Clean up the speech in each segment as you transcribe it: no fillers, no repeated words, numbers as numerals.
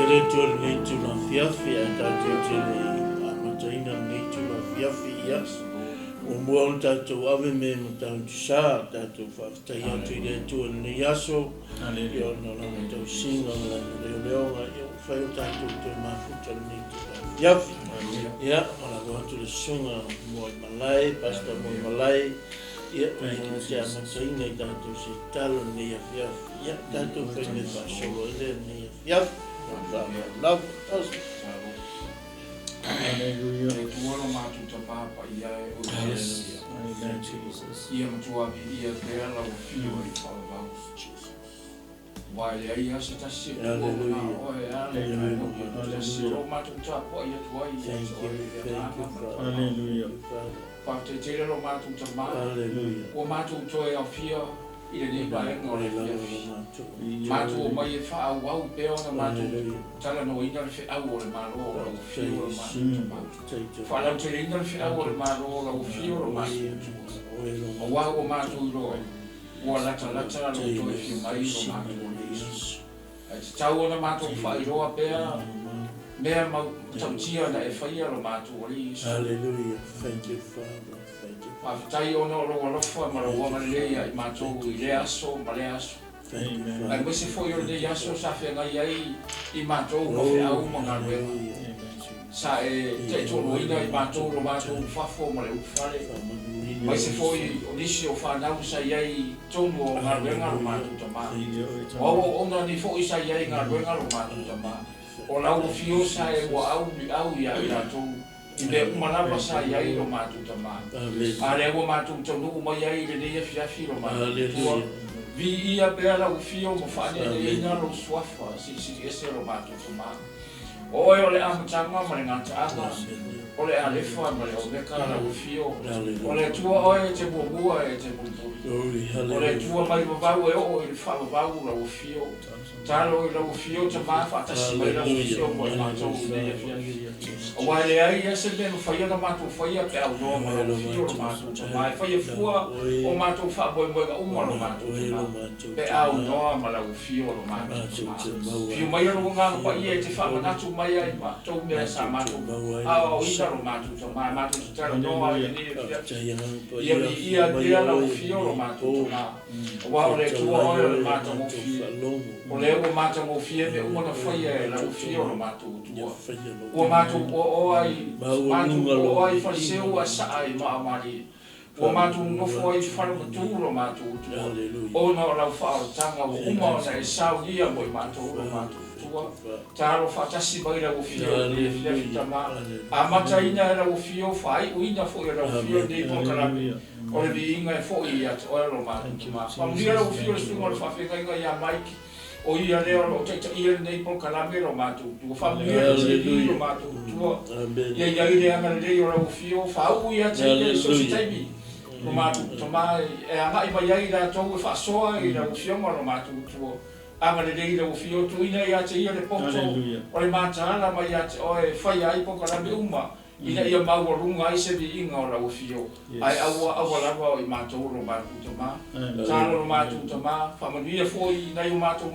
le tol ni tula fiafi a tatu tele a mataina ni tula fiafi ias. O mua on tatu ave me matan sa tatu whaftai atu i le tol ni aso. I ona lama tau singa la leo leonga i o whai o tatu te mafuta ni tula fiafi. Ia, ona ko atu le sunga mua malai, pasta mua malai. Ia, ina te amataina i tatu si talo ni a fiafi. Ia, tatu whaine whasolo ele ni a fiafi. Love us. Hallelujah. Tuolo matu tapapa ia e o Hallelujah. Amen Jesus. Ia matua ia pera o fio i fala Jesus. Vai ai asa tasi o na o e ale o matu tapa ia tua ia. Thank you. Hallelujah. Pa te tele o matu tapa. Hallelujah. O matu toe a fio ia ni vai ngore matu o mai fa au pe ona matu tala no ina fe au o maro o fio o matu fa la te ina fe au o maro o fio o matu o wa o matu ro o la tala tala no to fio mai o matu ai tau ona matu fa i ro pe me ma tau tia na e fa ia o matu o li Hallelujah. Thank you, Father. Tai ono lo fo ma lo ma le ai ma to i le aso ma le aso ai mo se fo yo le aso sa fe nga ai i ma to ko fe au mo nga le sa e te to lo ina i ma to fa fo ma le fa le mo se fo i o disi o fa na sa ai to mo nga le nga ma to ma o ona ni fo i sa ai nga le nga ma to ma o la o fio sa e wa au ia ira to Ile umalapa sa yai lo matu tama. Ale wo matu tonu mo yai le ia fiafi lo matu. Vi ia pera o fio mo fane le ina lo swafa si ese lo matu tama. Ole am tanga mo ngata aga. Ole ale fa mo le obeka la o fio. Ole tua oe te bua e te bua. Ole tua mai ba e o il fa ba la o fio. Talo la o fio tama fa ta si mai la o fio mo matu le fiafi. Wale ai ese ben faia da matu faia pe au no ma lo fio matu mai faia fua o matu fa boi boi o mo lo matu pe au no ma la fio lo matu fio mai lo nga pa ia te fa na tu mai ai ma to me sa matu au ida lo matu to mai matu tera no ai ni ia la fio lo matu ma wa le tu o le matu mo fio o le o matu mo fio me o na faia la fio lo matu o matu o ai fariseu a sai ma mari o matu no foi fala tu lo matu o no la fa tanga o uma na sau dia mo matu lo matu taro fa tasi ba ira o fio le fia tama a mata ina era o fio fai o ina foi era o fio de po kala o le inga foi ia o lo matu ma pa mira o fio su mo fa fe ga ia mike o ia leo lo te ia nei po kalame lo matu tu família lo matu tu ia ile anga le o fio fa u ia te so si tai lo matu toma e anga i mai ai da to fa so i lo fio mo lo matu tu anga le lo fio tu ina ia te ia le poto o le mata la mai ia o e fai ai po kalame uma ina ia mau runga ai se vi inga o lo fio ai awa lava i matu lo matu toma talo lo matu toma família foi na o matu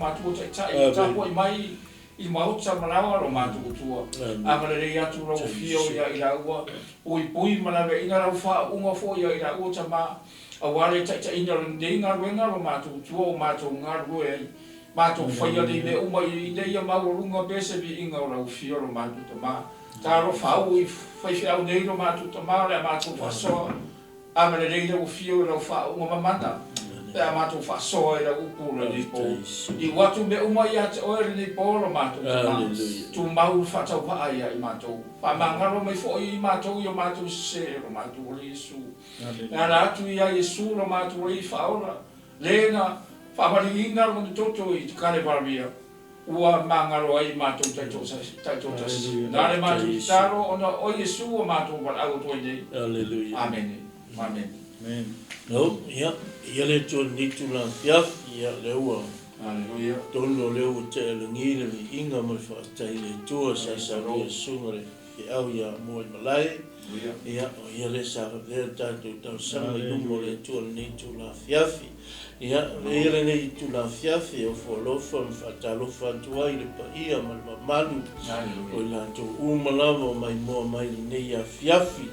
ta po mai i mau tsa malawa lo matu tua anga le ia tu lo fio ia ila ua pui malave ina lo fa unga fo ia ila ua tama awale ta ina lo ndinga wenga lo matu tua o matu ngaru e matu foi ia de uma ia mau runga bese vi inga o lo fio lo matu toma talo fa u foi fiau nei lo matu toma le matu fa so anga le ia o fio lo fa uma mamanda pe a matu fa so era upu le po I watu me uma ia te oere ni po lo matu tu mau fa tau pa ai i matu pa mangalo mai fo I matu yo matu se lo matu le Yesu na tu ia Yesu lo matu le fa ora lena fa mari ina lo toto I kale barbia ua mangalo ai matu taito na le matu taro ona o Yesu o matu wa au to nei amen amen no ia le to ni tu la fiaf ia le ua Hallelujah. Tono leo te alangi le inga mo fa tai le tua sa sa ria sungare ke au ia mo malai ia o ia le sa vea tātou tau sanga i umo le tua nei tu la fiafi ia le nei tu la fiafi o folofa mfatalofa atua i le paia ma le mamalu o i lātou umalawa o mai moa mai le nei a fiafi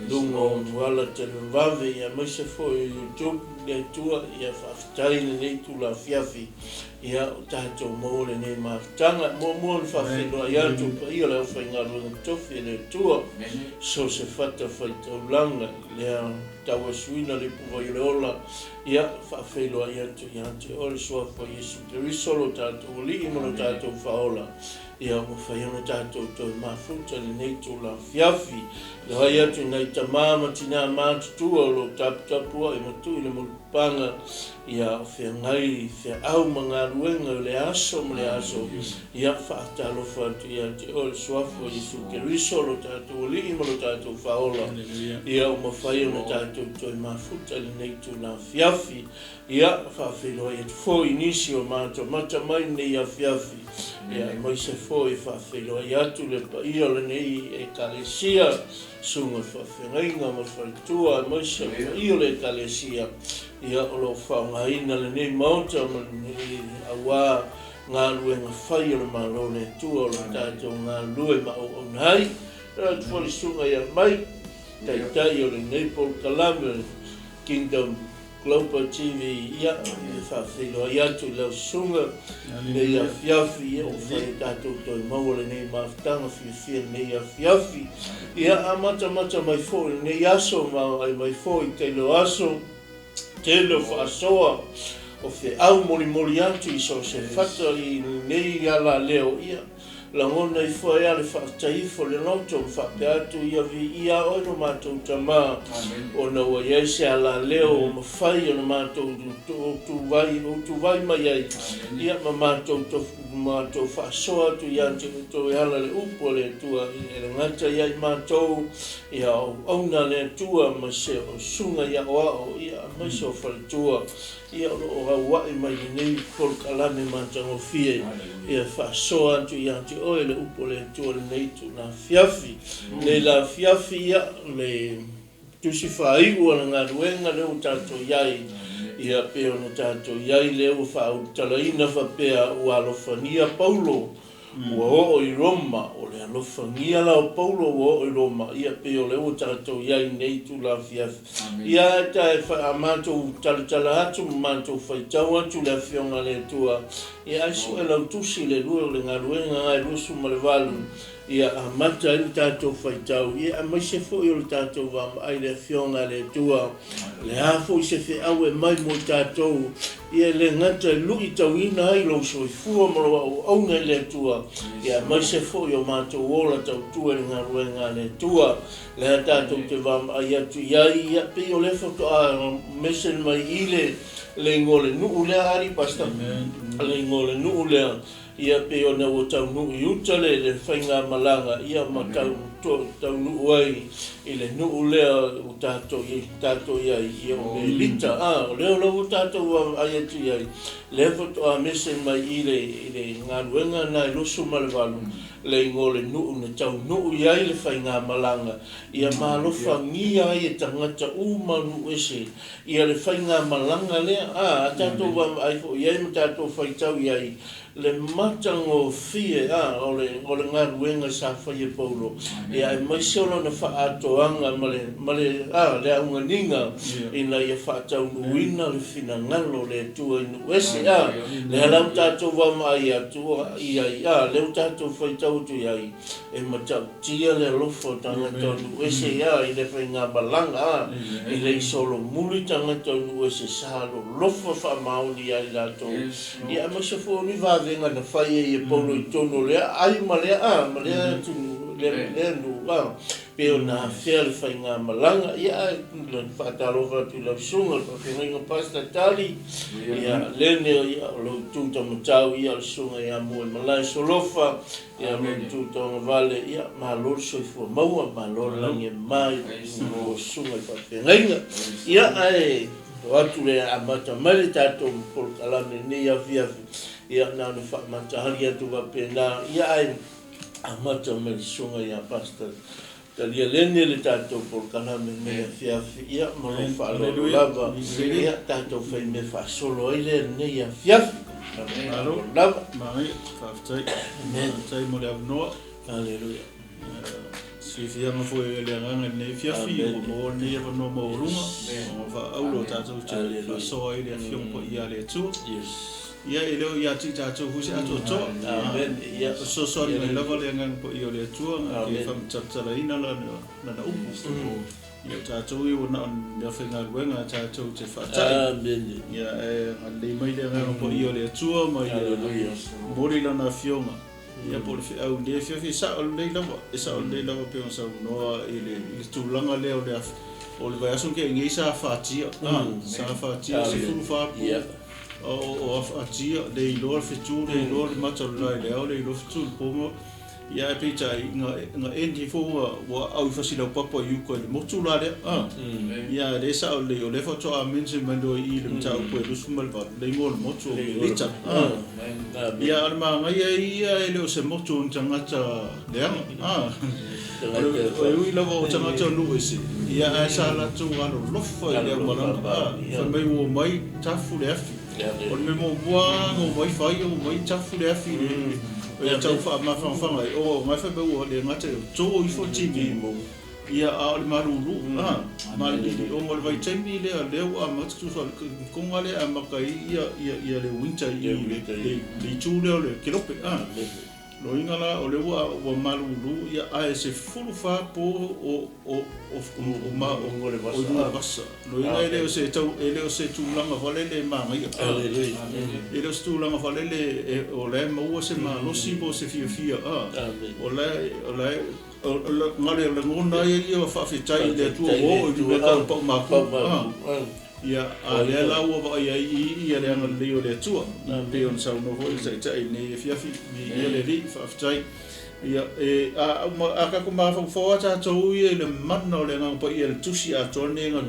lunga o nuala te vave ia maise fo i YouTube le tua ia whaftai le nei tu la fiafi ia o tātou mo le nei maftanga mo le whawhenua ia tu paia le au whaingaru tofi le tua so se fata whaitaulanga lea tawa suina le puwa i le ola ia whawhenua ia tu o le suafa Yesu Keriso lo tātou li i mono tātou whaola ia mo whaiona tātou toi mafuta le nei tu la fiafi le hai atu ngai tamama tina mātutua lo taputapua i matu i le mulupanga ia whea ngai whea au mga ruenga le aso ma le aso ia whaatalofa atu ia te o le suafa Yesu Keriso lo tātou li i mono tātou whaola ia o ma whaiona tātou toi mafuta le nei tu la fiafi ia whawhenua ia fo inisi o mātua mata mai nei a fiafi ia mai se fo i whawhenua ia atu le pa ia le nei e kalesia sunga whawhengainga ma whaitua mai se pa ia le kalesia ia o lo whaungaina le nei mauta ma nei awa ngā luenga whai o le malo le tua o le tātou ngā lue ma o nai whali sunga ia mai tai o le nei Paul Kalame Kingdom Global TV ia whawhenua ia tu lau sunga nei a fiafi ia o whai tātou toi maua le nei maftanga whiwhia nei a fiafi ia a mata mai fo nei aso mai fo i te lo aso te lo whaasoa o whi au mori atu i so se whata i nei ala leo ia la ngona i fo ia le whaataifo le noto whape atu ia vi ia oino mātou tamā o na ua iese ala leo o mawhai o na mātou tu vai mai ai ia ma mātou whaasoa atu ia te to i hala le upo le tua e le ngata ia i mātou ia o auna le tua ma se o sunga ia o ao ia ma se o whalitua ia o hawai mai nei Paul Kalame mātango fie ia whaasoa atu ia te oe le upo le tua le nei tu na fiafi le la fiafi ia le tusi whaiu ana ngā ruenga leo tātou iai ia peo na tātou iai leo whaau talaina whapea ua alofania Paulo ua o i Roma o le alofania lao Paulo ua o i Roma ia peo leo tātou iai nei tu la fiafi ia tae a mātou talatala atu mātou whaitau atu le whionga le tua ia aisu e lau tusi le lua le ngā ruenga ngai rusu ma le walu ia a mata i tātou whaitau ia a mai se fo i o le tātou wama ai le whionga le tua le hafo i se whi au e mai mo tātou ia le ngata lui tau ina ai lo so i fua maro au aunga le tua ia mai se fo i o mātou ola tau tua i ngā ruenga le tua le tātou te wama ai atu ia pe o le foto a mesen mai ile le ngole nuu lea ari pasta le ngole nuu lea ia pe o na o tau nuu i utale le whainga malanga ia ma tau nuu ai i le nuu lea o tātou ia i o le lita o leo lau o tātou ai atu iai le foto a mesen mai i le ngā ruenga na i losu ma le walu le ngole nuu na tau nuu iai le whainga malanga ia malofa ngia ai e tangata uma nuu ese ia le whainga malanga lea a tātou ai fo iai ma tātou whaitau iai le matango fie o le ngā ruenga sa whai e Paulo ia e mai seolo na whaatoanga ma le aunga ninga ina ia whaatau nuina le whina ngalo le tua inu ese le halau tātou wama ai atua iai leo tātou whaitau tu iai e matau tia le lofo tangata nu ese i le whainga balanga i le isolo muli tangata nu ese sa lo lofo whamauni ai tātou ia mai se fo ni venga na fai e Paulo i tono lea ai malea tu le nu peo na fea le fai ngā malanga ia le whaatalofa tu lau sunga whainga pasta tali ia lene ia lo tuta matau ia le sunga ia mua malai solofa ia lo tuta o vale ia malor soifua maua malor lange mai o sunga whainga ia ai watu le amata male tātou Paul Kalame nei a fiafi ia na no fa mata haria tu va pena ia ai amata me sunga ia pasta Talia lene le tatou polkana me fiafi ia ma lo whaalo lava ia tatou whai me whaasolo ai le ne ia fiafi Alo lava mai whaftai mo le avnoa Alleluia Fianga foi le nganga ne fiafi o mo ne ia no mo runga o fa aulo tatou te fa so ai le fiong po ia le tu ia ele ia ti tatou husi ato to amen ia so le lava le nganga po ia le tu ke fa tsatsala ina la na upu ia tatou i ona na fenga wenga tatou te fa tai amen ia le mai le nganga po ia le tu mai mori la na fionga ia po le au le fiafi sa o le lava pe on sa no ile tulanga le o le vai asun ke ngi sa fatia se fu fa o fatia le lor fitu le lor mato le le lo fitu pomo ia pe tai nga endi fo wa au fasila papa yu ko le motu la le ia le sa o le foto a mense mando i le tau ko lu sumal va le ngol motu le ta ia arma nga ia le se motu tangata le o i lava o tangata lu ese ia sa la tu alo lofo le mala fa mai wo mai tafu le afi o me mo bua o mai fai o mai tafu le afi ia tau fa ma fa o mai fa be o le ngata to i fo tv mo ia a le marulu ma le o mo vai temi le o a ma tu so ko ngale a ma kai ia le winter i le tu le kilope lo ingala o le o marulu ia a se fulu fa po o ma o ngole basa lo inga ele o se tau ele o se tu langa vale le ma ngai ele o se tu langa vale le o le ma o se ma lo si bo se fia o le ngale le ngona ia fa fitai le tu o i me ka pa ma ia a le la o va ia le ngal le o le tu pe on sa no ho se tai ne fiafi ia le ri fa fitai ia a ka ko ma fo ta to ia le manno le ngal pa ia le tusi a to ne ngal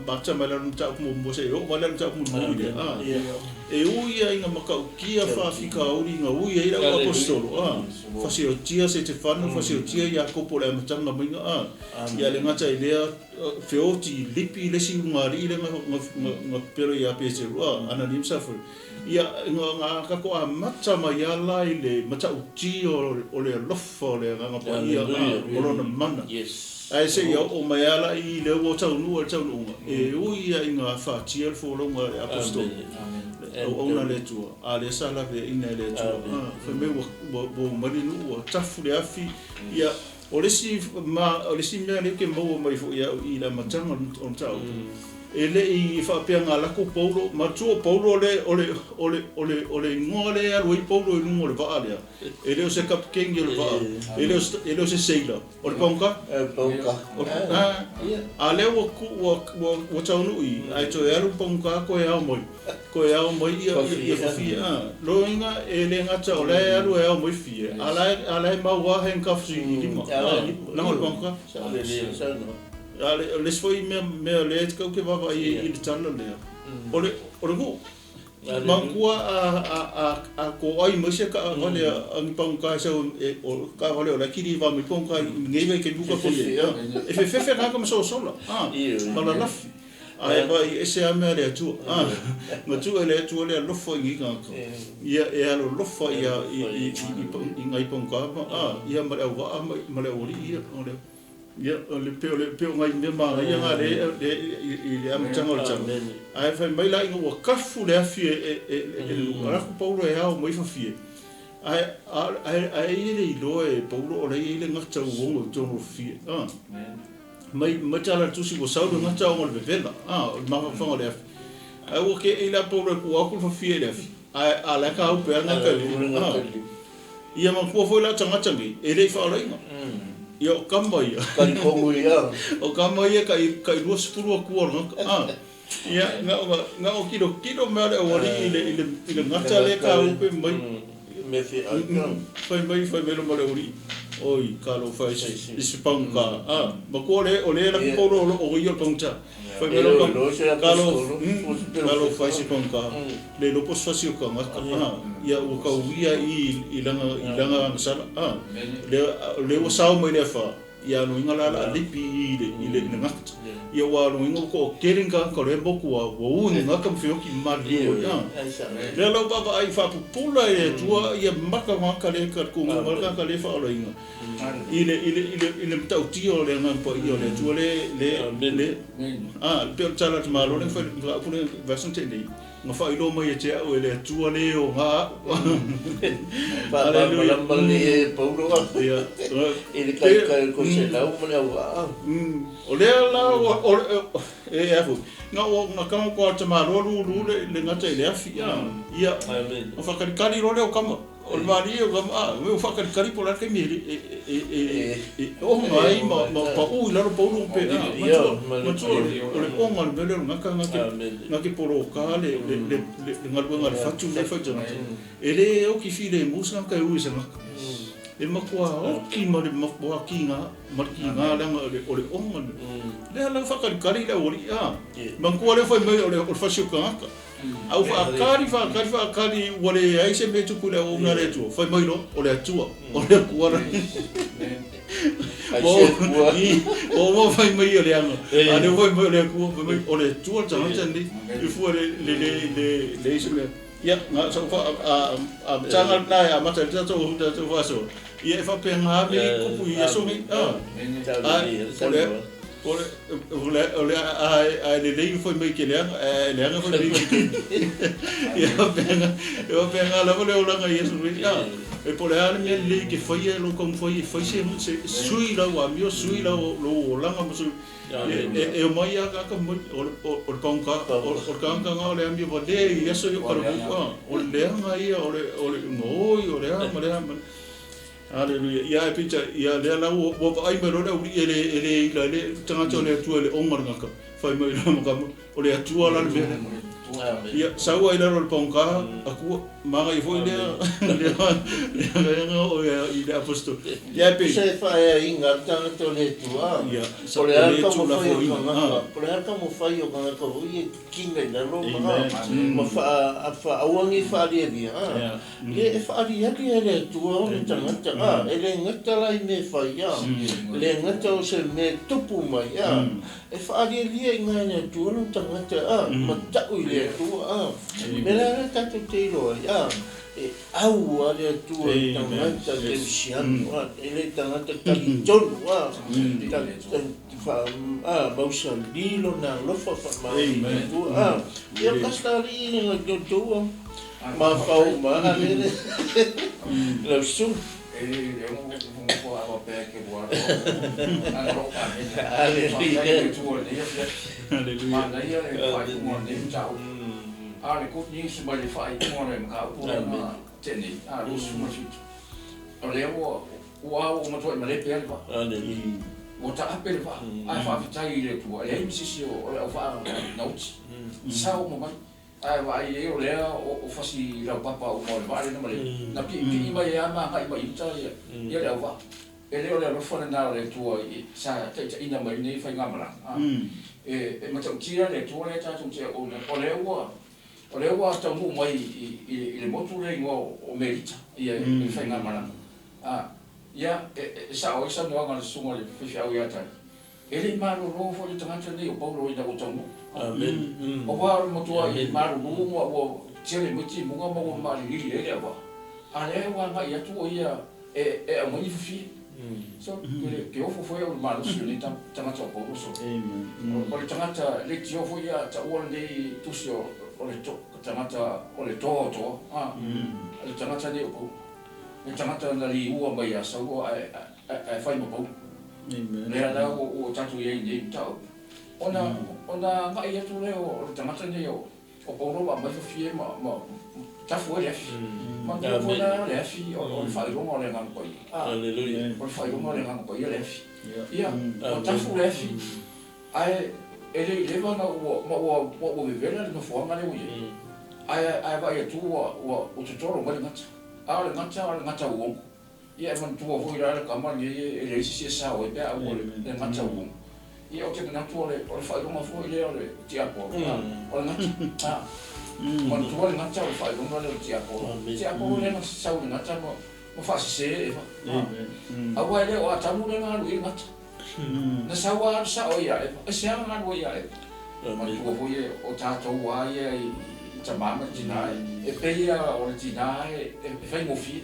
ba ta ma le ta mo se o ma le ta mo ia u ia inga maka kia fa fika uri nga u ia ira o apostolo fa se o tia se te fano fa se o tia ia ko po le matanga minga ia le ngata idea feoti lipi le si ngari le nga pero ia pese ana nimsa fo ia nga ka ko a mata ma ia lai le mata uti o le lofo le nga pa ia o lona mana ai se ia o mai ala i le o tau nu u ia inga fa tia fo lo nga apostolo o ona le tu a le sala ve ina le tu fa me bo mari nu o tafu le afi ia o le si me le ke mo mai fo ia i la matanga on tau ele i fa pe ngala ko paulo ma tu paulo ole ngole a lui paulo i ngole va ale ele o se cap king ele va ele o se sailor o le ponka ale o tau nu i ai to e ponka ko e au moi ia fia lo inga ele ngata ole alu e au moi fia ala ma wa hen kafsi i lima na o ponka le foi me le ko ke va i le tala le ole go mangkua a ko ai mo se ka ole ang pangka sa o ka ole la kiri va mi pangka ngei ke buka ko e fe ka como so solo mala la ai va ese a me le tu ma tu le tu le lo foi ngi ka ia e lo fo ia i ngai pangka ia ma le ori ia ole ia le pe ngai me ma ia nga le i am tangol tang ai fa mai la ngo kafu le afi ra ko paulo e au mai fa fie ai le lo e paulo le ile ngata wo to no fie mai matala tu si go sa do ngata o le vela ma fa le afi ai o ke ila paulo ko aku fa fie le afi ai la ka o pe nga ka ia ma ko foi la tanga tangi ele fa la inga ia o kama ia kai kongu ia o kama ia kai rua sepuluh kuor ia nga o kilo mea le awari ile ngata le ka upe mai me fi fai melo male ori oi kalo fai isi pangka ma ko le o le la ko o ia pangta fai melo kalo fai isi pangka le lo pos fasi o ka ia o ka uia i langa sala le o sao mai le fa ia no ingala la lipi ile ngakta ia wa no ingo ko keringa ko le boku wa u ngaka mfioki mali ya le lo baba ai fa pula e tua ia maka maka le ka ku maka ka le fa lo inga ile mtau tio le ngampo io le tua le pe tala tmalo le fa pune version tende nga fa ilo mai te o le tua le o nga pa le paulo ia ele kai ko se la o le wa o le la e afu nga kama ko te marolu le ngata ile afia ia o fa kali ro le o kama o mari o kama o fa kali pola ke mi o mai ma pa u la ro paulo pe ma le o ngal bele nga ke poro ka le ngal fatu le fatu ele o ki file musa ka u se e makua o ki ma le makua ki nga langa o le onga le ala whakari la ori mankua le whai mai o le whasio kangaka au whakari wale aise me tuku le o ngā le tua whai mai no o le atua o le kuara o mo whai mai o le anga a le whai mai o le kua o le tua tangata ni i fua le ise le ia ngā sa a tanga nai a mata tato waso ia fa pe nga me kupu ia so me ole ai le foi me que le anga foi me ia pe nga la vole ola nga yesu e por ale me le que foi lo como foi se sui la wa mio sui la lo langa mo e o mai aga ka o panka o kanga nga le ambi vode ia so yo para o le nga ia o le ngoi o le ama Hallelujah. Ia pita ia le la o ai me rona uri ele tanga tole tu le ongar ngaka. Fai mai no kamo o le atua la le. Ia saua ila ro ponka aku manga I foi le o ile apostol. Ia pe se fa inga tanga tole tua. Ia o le alka mo fai o le alka mo fai o ngaka ko i kinga na ro ma fa awangi fa le via. Ia fa ri aki ele tua o tanga ele ngata lai me fai ya. Le ngata o se me tupu mai ya. E fa ri li nga na tua no tanga ma ta u le tua mera tato te ro ya e au ale tua tangata te sian ele tangata tali ton wa fa bausa lilo na lofa fa mai tua ia kastali nga tua ma fa ma ale la su ko a pe ke boa a ro pa ale ma na ia le fa mo ne tau a le ko ni se mai fa mo le ka po na teni a ro su mo fit o le o mo to ma le pe ba o ta a pe ba a fa fitai le tu le mi si o fa na uti sa o mo mai ai vai eu le o fasi la papa o mo vale no male na pi mai ama hai mai ta ia le va ele o le fo na le tu sa ta ina mai nei fa ngamala e ma tau tira le tu le ta tu o le wa ta mu mai I le motu le ngo o merita ia fa ngamala ia sa o sa no nga su mo le fi au ia ta ele ma ro fo le tanga nei o paulo ina o tamu Amen. O wa mo tua I maru mo o tele mo ti mo mo ma li le wa. Ale wa ma ia tu ia e mo ni fi. So ke o fo o maru su ni tanga to po so. Amen. O le tanga le ti o fo ia ta o le tu so o le to tanga o le to le tanga ni o le tanga na li u ma ia so o ai fai mo po. Amen. Le ala o tatu ia ni tau. Ona mai atu le o tamata nei o poro wa mai fie ma tafu le fi ma ko na le fi o fa ro mo le ngang koi haleluya o fa ro mo le ngang koi le fi ia o tafu le fi ai ele leva na o vivela no forma le ui ai vai tu o tutoro mo le ngata o ia man tu o foi la kama ni ele si sa o pe a o le ngata o ia o te na tu le o fa ro foi le o le ti apo o ngata man tu le ngata o fa ro le ti apo le na sa o ngata mo mo fa se e fa a wa le o tamu le nga lu inga na sa wa sa o ya e se nga lu ya e ma tu o ye o tato wa ye ta mama tina e pe ya o tina e fa mo fi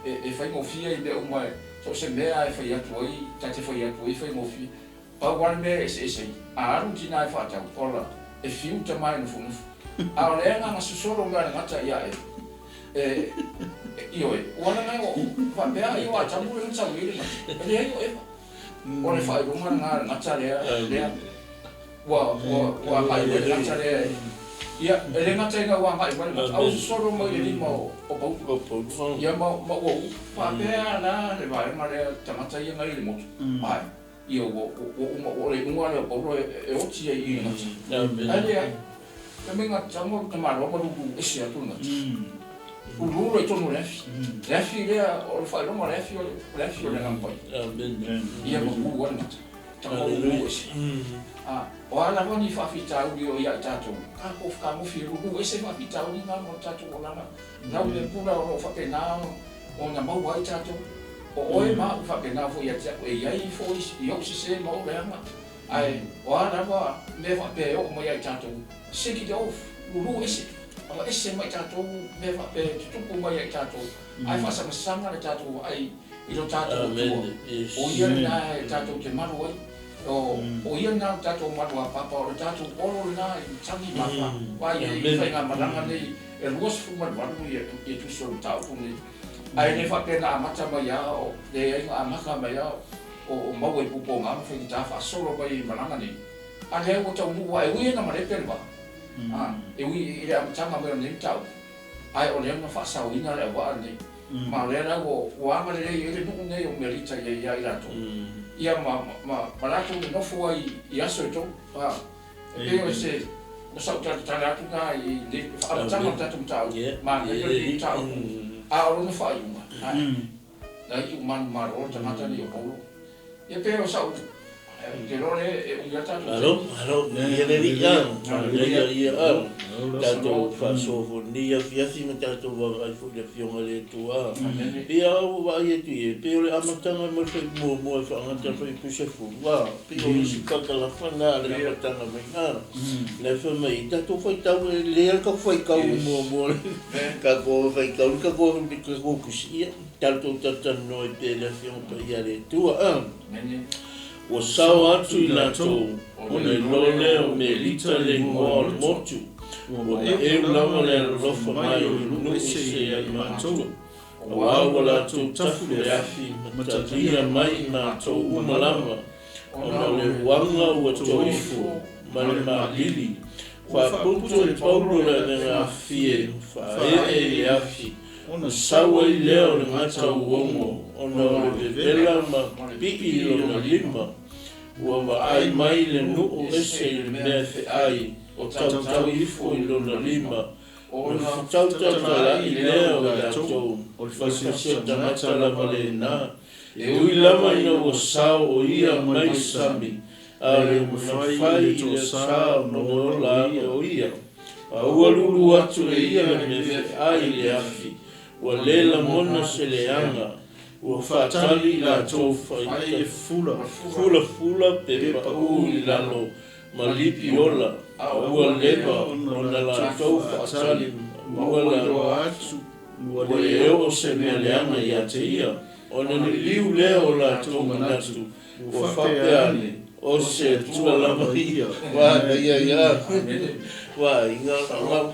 e fa mo fi e de o mai so se mea e fa ya tu i ta te fa ya tu i fa mo fi pa wa me e se a ru tina e fa ta ola e fiu ta mai no fu a o le nga su solo nga nga ta ya e io e ona nga o fa be ai wa ta mu le sa wi le io e o le fa ro nga ta le wa mai le nga ta le ia le nga ta nga wa mai wa au solo mo le mo o po ia mo o fa be na le va ma le ta ma ta ia nga le mo ai io o le mo le po e o ti ai nga ai também nga chamo que maro mo lu esse atu nga o lu e tonu lefi le o fa lo mo lefi le nga pai ia mo ku wa nga chamo lu esse o ala mo ni fa fita u io ia tato ka mo fi lu esse fa fita u nga mo tato o na le pula o fa pe na o na mo wa tato o e ma fa pe na fo ia tato e ia fo io se mo le nga ai o ala mo me fa pe o mo ia tato seki de of lulu esse ama esse mai tato me fa pe tupu mai tato ai fa sama le tato ai ilo tato o ia na tato ke maru ai o ia na tato maru a papa o tato olo na tangi mama vai e fa nga malanga nei e luas fu maru e tu so tato ni ai ne fa pe na mata mai o de ai amaka mai o mau e pupo nga fa ta fa solo vai malanga nei a le o tau mu ai ui na mare pe ba e ui ile am tanga me ni tau ai o le na fa sa ina le wa ni ma le na o wa ma le ile nu ne o merita ye ya ila to ia ma la tu no fu ai ia so to e o se no sa ta ta tu na i le fa tanga ta tu tau ma le ni tau a o no fa uma ai man ma ro ta mata ni o polo e pe o sa que no le ya está aló ya le di ya tanto faso ni ya si me tanto va al fu de fion ale tua e a va ye tu e pe le amatanga mo fe mo fa ngata fe puxe fu va pe o si ka la fana le amatanga me le fe me tanto foi tau le ka foi ka mo ka ko foi ka ko kusia tanto no pe le fion pe ya le tua o sao atu I latou o le lole o me lita le ngoa o motu o e lama le alofa mai o unu se ai matou o awa latou tafu le afi matatia mai matou umalama o na le wanga ua toifu ma le malili whaputu le paulo le nenga afie whae le afi o sawa I leo le ngata uongo o na le vevela ma piki o na lima ua ai mai le nuu ese I le mea fe ai o tau ifo I lona lima o na tau I leo le atou o le whasisia tangata lava le nā e ui lama ina o sao o ia mai sami a le mawhai I le sao no ola o ia a ua lulu atu e ia le mea fe ai le afi ua lela mona se le anga ua whaatali I latou whai e fula pepa ui lalo ma lipi ola a ua leba o na latou whaatali ua lalo atu ua le eo se mea leanga I a te ia o na ni liu leo o latou manatu ua whapeane o se tua lama ia wa ia wa inga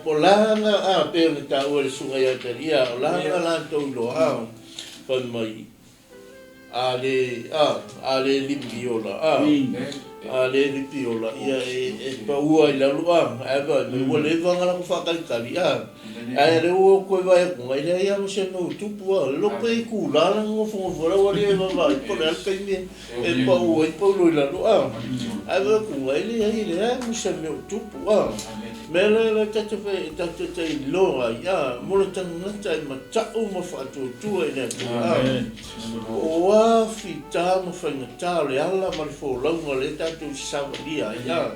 polanga a pe me ta o le sunga ia te ia o langa latou lo hao pa mai ale lipiola ale lipiola ia e pa ua I la lua ava me wale vanga la fa kali ai le o ko vai ko ai le ia mo se no tupu lo pe ku la ngo fo fora wale va vai po le kai me e pa ua I pa lo la lua ava ku ai le mo se no tupu mele le tata fe tata te loa ia mo le tangata I matau ma fa tu ne o a fita ma fa ngata le ala ma fo longa le tatu sabadia ia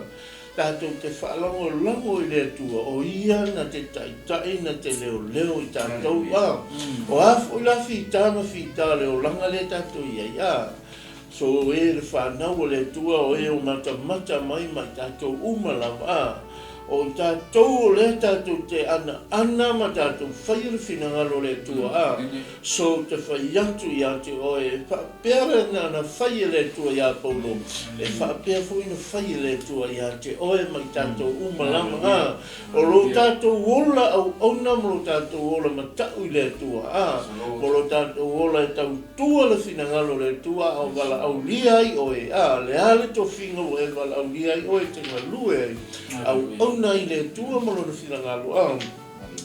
tātou te whaalango I le tua o ia na te taitai na te leo I tātou o afu I la whita leo langa le tātou ia so e le whanau le tua o e o mata mai tātou umalawa o tātou o le tātou te ana ma tātou whaira whinangalo le tua so te whaiatu ia te o e whapera na whaia le tua ia paulo e whapera fui na whaia le tua ia te o e mai tātou umalama o lo tātou ola au ona mo lo tātou ola ma tau I le tua o lo tātou ola e tau tua le whinangalo le tua o wala au liai o e le ale to whinga o e wala au liai o e te ngalue au ona I le tua malo na whinangalo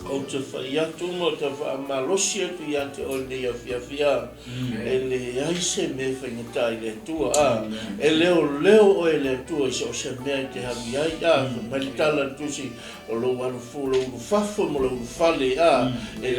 o te whaiatu mo te whaamalosi atu I te o le whiawhia e le aise me whaingata I le tua e leo o e le tua o se mea te hawi ai maritala tusi o lo wanu fulu whafo mo lo whale e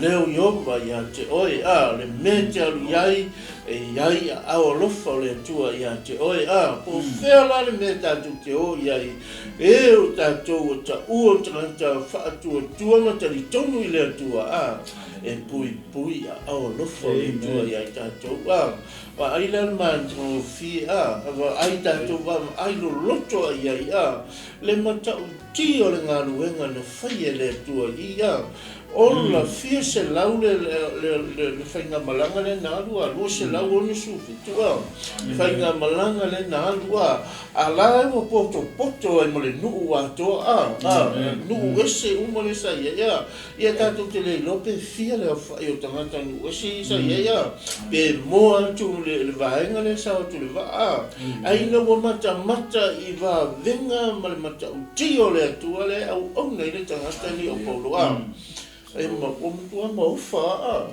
leo ioma I te oe le mea te alu iai e iai ao lofa o le tua I te oe po whea la le mea tātou te o iai e o tātou o ta ua tangata whaatua tuanga tali tonu I le tua e pui ao lofa o le tua iai tātou wa ai le manto fi wa ai tātou wa ai lo loto iai le matau ti o le ngaluenga na whaia le tua Ola fia se lau le whainga malanga le nālua, lua se lau onu sufitua. Whainga malanga le nālua, a la ewa poto e mo le nuu atoa, nuu ese uma le sa ia. Ia tātou te le lope fia le whai o tangata nuu ese sa ia. Pe moa tu le vaenga le sa o tu le waa. Aina wa mata I wa venga ma le mata utio le atua le au ona I le tangata ni o poloa. E ma tua ma ufa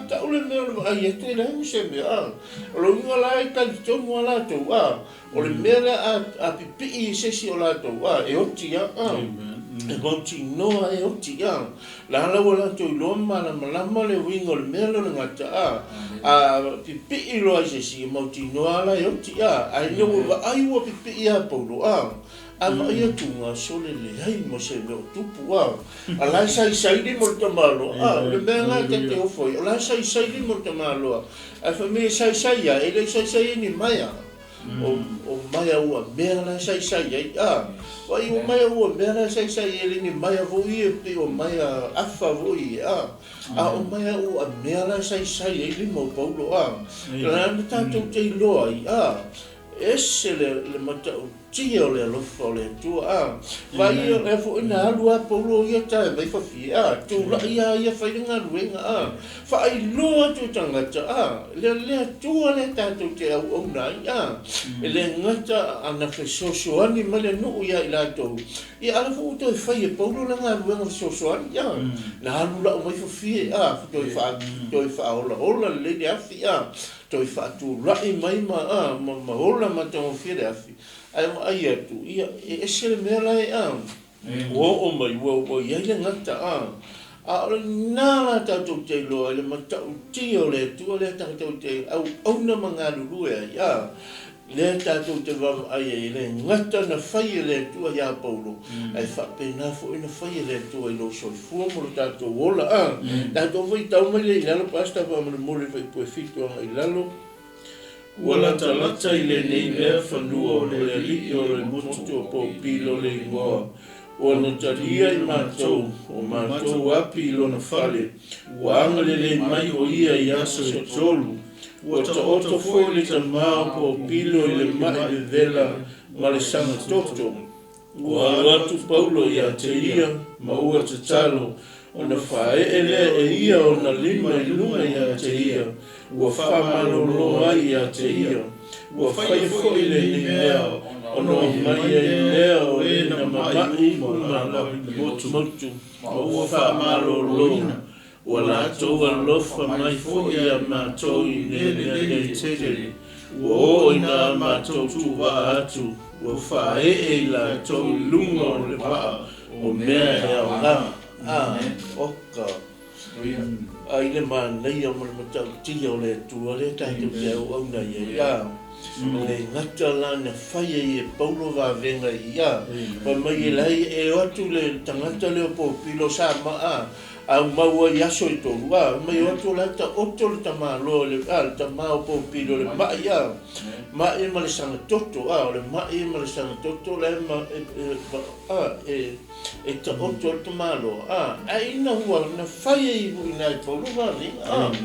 ta ule me o ai te le se me lo nga la ta to mo la to o le me a pipi I se si o la to e o tia e bon ti no e o tia la wala to lo ma la le wingo le me lo ngata a pipi lo ai se si mo ti no ala e o tia ai no ai wo pipi a polo ama ia tunga sole le hai mo se me o tupu ala sai di mo tamalo le menga te o foi ala sai di mo tamalo a família sai ia ele sai ni maia o maia o mera sai wa I o maia o mera sai ele ni maia voi e o maia afa voi o maia o mera sai ele mo paulo la tanto te lo esse le mata tio le lofa le tua vai e fo na lua polo ia ta vai fa fia tu la ia fa nga luenga fa ai lo tu tangata le tua le ta tu te au na le ngata ana fe so ani male no ia ila to ia ala fo to fa e polo la nga luenga so ani na lua mai fa fia to fa ola le dia fia to fa tu rai mai ma ola ma to fia afi ai atu ia e se me la o mai wo ia ngata a na ta tu te lo le mata ti o le tu le ta tu te au na manga lu ia le ta tu te va ai le ngata na fai le tu ia paulo ai fa pena fo ina fai le tu lo so fu mo ta tu ola ta tu voi ta mo le la pasta va mo le vai po fito ai lalo wala talata I le nei mea whanua o le li o le mutu o po pilo le ingoa. O na taria I mātou, o mātou api ilo na whale. Wa angalele mai o ia I asa se tolu. Wa ta oto foi le ta mao po pilo I le mai le vela ma le sanga toto. Wa watu paulo I a te ia, ma ua te talo. O na whae ele e ia o na lima I lunga I a te ia. Ua whamalo loa I a te ia. Ua whae foi le ni mea. O no mai e lea o e na mamai mo na motu. O ua whamalo loa. Ua la toa lofa mai foi a mātou I nene tere. Ua o ina mātou tuwa atu. Ua whae e la tou lunga o le paa. O mea e au ngā. Oka. ai le man nei o mo tau ti o le tu le tai tu te o na ia le ngata la na fai e Paulo va venga ia pa mai lai e o tu le tangata le po pilo sa ma a maua yaso i tolu mai o tu la ta o tu ta ma lo le ta ma po pilo le ma ia ma e ma le sanga toto le ma e ma le sanga toto le ma e ta o tu ta ma lo ai na hua na fai i na Paulo va venga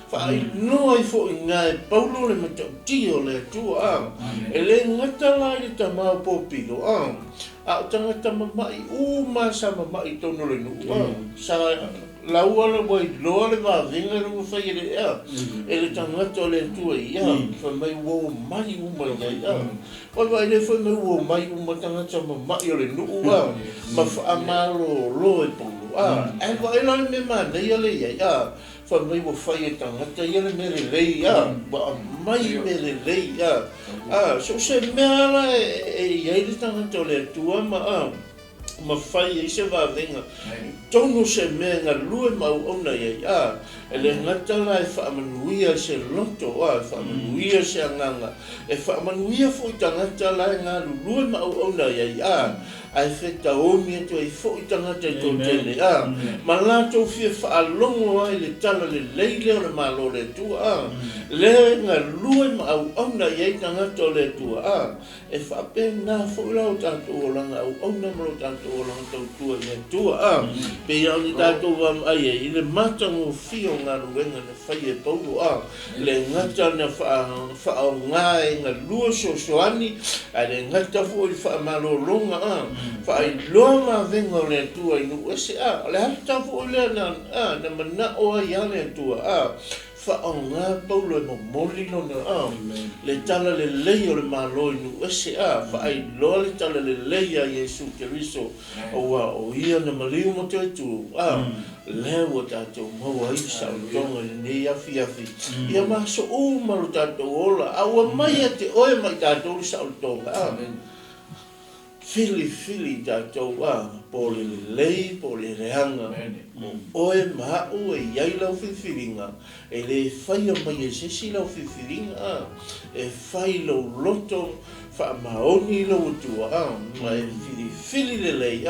fai no ai fo nga Paulo le mata tio le tu e le ngata la i ta ma po pilo a tangata mamai uma sa mamai tono le nu sa la ua boy lo le va venga no fai le e le tangata le tu ia fa mai wo mai uma ia o vai le fa mai wo mai uma tangata mamai le nu ma fa amalo lo e Paulo ai vai la me ma nei le ia fa mai wo fai tangata ia le mere le ia ba mai mere le ia so se mea e iai le tangata le tua ma fai e se va venga tonu se mea nga lue mau ona iai e le ngata la e whaamanuia se loto whaamanuia se anganga e whaamanuia fo i tangata la e ngā lue mau ona iai ai feta omi atu ai fo i tangata i tō tele ma la tō fia whaalongo ai le tala le leile o le malo le tua le ngā lue mau ona iai tangata o le tua e whape nā fo i lau tātou o langa au ona maro tātou o langa tau tua i tua pe iau ni tātou wam ai i le matango fio ngā ruenga na whai e Paulo le ngata na whaao ngā e ngā lua soani a le ngata fo i whaamalo longa whaai loa ngā venga o le tua i nu ese le hata fo i lea na mana o ai a le tua whaao ngā Paulo e momoli no le tala le lei o le malo i nu ese whaai loa le tala le lei a Yesu Keriso o ia na maliu mo te tu lewa tātou maua i sautonga i nei afi ia maso maru tātou ola aua mai a te oe mai tātou i sautonga fili tātou po le lei po le reanga oe mahau e iai lau whiwhiringa e le whaia mai e sesi lau whiwhiringa e whai lau loto whaamaoni lau atua ma e fili le lei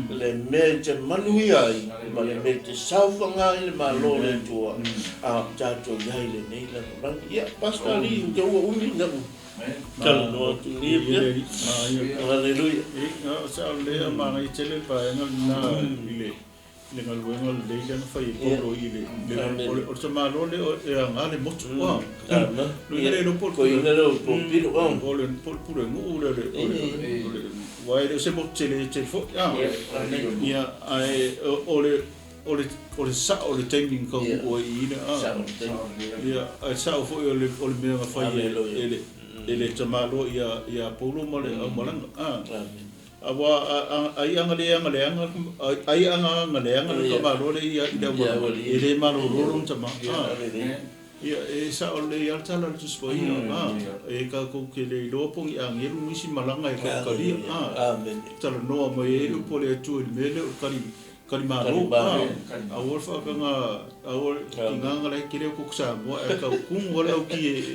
le mea te manui ai ma le mea te sauwhanga i le malo le tua tātou iai le nei lanu ia pastari te ua umi na kala no atu ni haleluya sa le ma i tele pa na ile le ngaluenga le ia na fai Paulo i le o sa malo le nga le motu lu ile lo por ko ina lo por pilo o le por pure ngu le wai le se mo tele fo ia ai o le sa o le timing ko o ina ia ai sa o fo o le mea fai ele tamalo ia Paulo mo le malanga awa ai anga le tamalo le ia ele malo ron tama ia e sa o le altala tu spoi e ka ko ke le lopong ia ngeru misi malanga e ka kali tala no mo e po le tu mele o kali malo awol fa awol kinga le kile ko sa mo e ka kung wala ki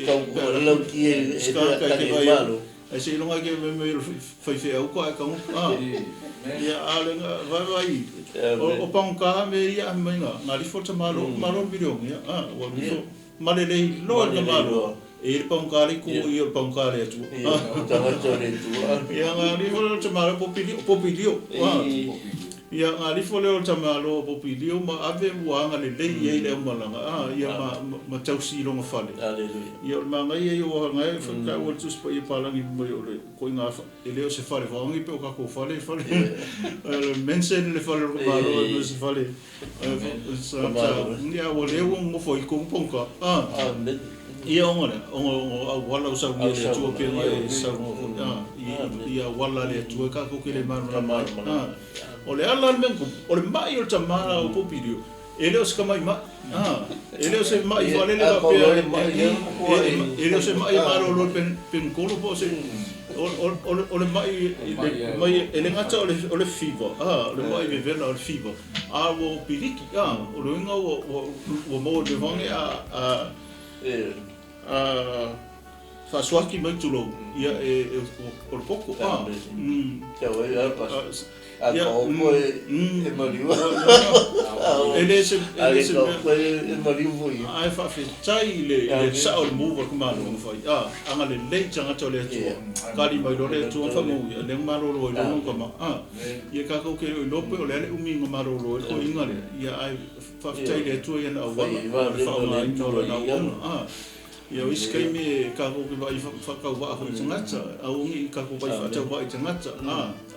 ska ka ke malo e se longa ke me fai au ko ka ia ale vai o panka me ia menga ngari fota malo video ia o male le lo na malo e panka le ku i panka le tu ia ngari fota malo popilio ia ngari fole o tamalo popilio ma ave wanga le lei le malanga ia ma tausi longa fale ia ma ngai o ngai fa o tu spa i pala ngi mo le ko nga ele o se fale vangi pe o ka ko fale mensen le fale ro malo no se fale ia o le mo foi ko ponka ia o wala usa le tu pe ngai sa ia wala le tu ka ko ke le mano o le ala men o le mai o tamara o popilio ele os kamai ma ele os mai vale le papel ele os mai maro lo pen kolo po se ole mai ele ngata ole fever ole mai me vela ole fever wo piriki ole nga wo mo de vange fa swaki mai tulo ia ole poko ya wa ya mariu ele se mariu voi ai fa fe tai le sa ole move ko ma no fa anga le le tanga tole tu kali mai lo le tu fa mo le ma lo lo ko ma ye ka ko ke lo pe le umi ma lo lo ko inga le ya ai fa fe tai le tu ya na wa fa ma no na wa ia wis kai me ka ko ke vai fa ka wa ko tangata au ngi ka ko vai fa ta wa tangata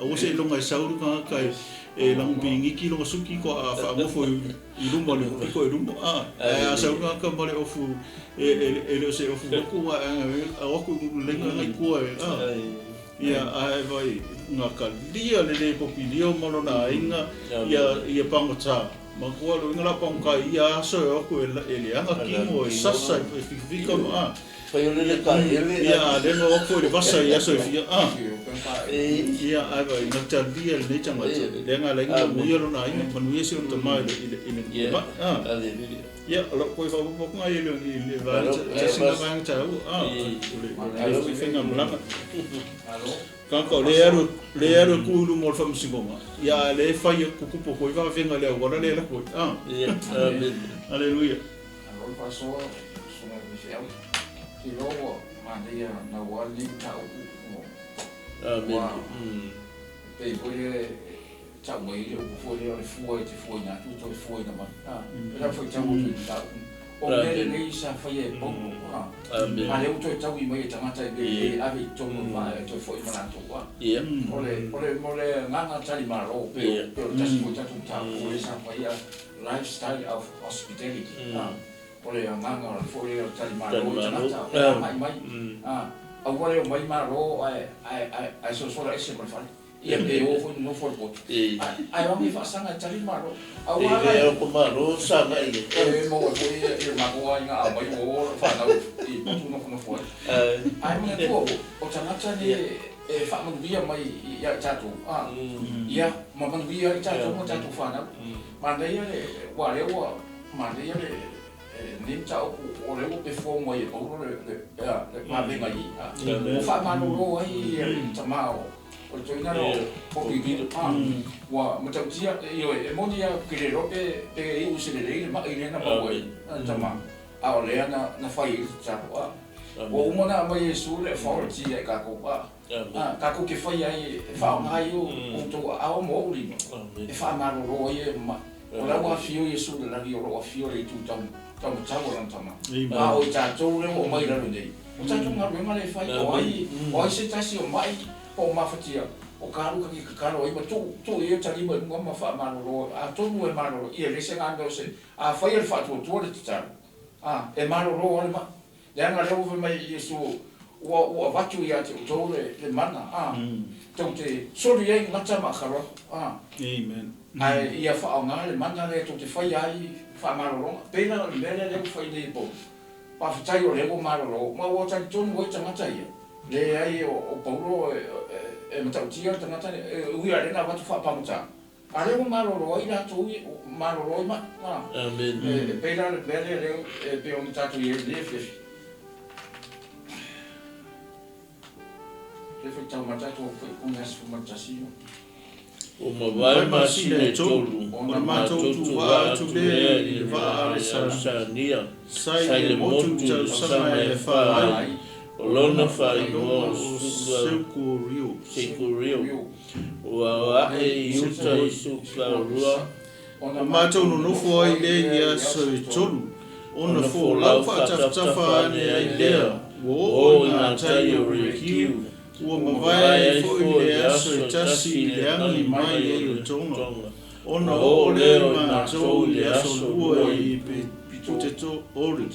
au se longa sauru ka kai e lang bingi ki longa suki ko a fa mo fo i lumba le ko i lumba a sauru ka mole ofu e se ofu ko wa a ko lenga ngai ko ia ai vai nga ka dia le popilio mo na inga ia pangota ma ko lo ngala pang ka ia so ko ele anga ki mo sasa fika ma fa yo le ka ele ia le no ko le vasa ia so ia ia ai vai na ta dia le changa le ngala inga mo yo na inga manu ye se on tama ile ia lo ko fa po ko ai le va ta singa bang ta le finga mlanga kanko le ero kulu mo fa msingonga ya le fa ye kukupo ko va venga le ora le la ko aleluya alo paso sona michel ki lo mandia na wali ta amen pe ko ye ta mo ye ko fo le fo na tu fo na ma la fo ta mo ta o le le sa fa ye po ale o to tawi mai tangata e ave to mo va to foi mana to wa ole nganga tali maro pe tas mo ta ta ole sa fa ya lifestyle of hospitality ole nganga foi tali maro tangata mai a ole mai maro ai so la ese por fa ia pe o fo no for pot ai va mi fa sanga tali maro a wa e o maro sa mai mo ko ia ma ko ai nga mai mo fa na tu no foi ai mo ko o tangata ni e fa mo bia mai ia tatu ia ma mo bia tatu mo tatu fa na ma dai le wa le wa ma dai le ni tau o le pe fo mo e o le ma venga i o fa ma no ro ai tamao o toina no o ki wa mo tau tia io e mo dia ki le rope pe i usi le ma i le na pa wai tama a o le na fai ta wa o mo na mai Yesu le fa ti e ka ko pa ka ko ke fai ai fa mai o to a o mo ri e fa ma ro ye ma o la wa fio Yesu le la ri o fio le tu tam tam ran tama a o ta to le o mai la nei o ta tu ma le fai o ai se ta si o mai o ma fatia o karu ka karu ai ma tu e tali mo ma fa ma ro a to mo e ma ro e le se ngando se a fa il fa tu le tsa e ma ro o ma le nga le o mai Yesu o va tu ia te to le mana to te so le nga tsa ma karo amen ai ia fa nga le mana le to te fa ai fa ma ro pena le fa le po pa fa tai o le o ma ro ma o tsa tu mo tsa ma tsa ia le ai o Paulo e matau tia tangata ui are na watu whapamata. Ale o maroroi na tu maroroi ma. Amen. E peira le bele leo e pe o mitatu i e lefi. Lefi tau matatu o kungas fumatasio. O mawai masi le tolu. O na matou tu wa tu le i wa ale sa nia. Sai le motu tau sama e wha o lona fai mo Sekurio wa e yuta i sukarua o matou no nofo ai le ia so i tolu ona fo lau whaatafa ane ai lea o ngā tai o rekiu ua mawai fo i le aso i tasi i le angi mai e o tonga ona o leo matou i le aso lua i te to ori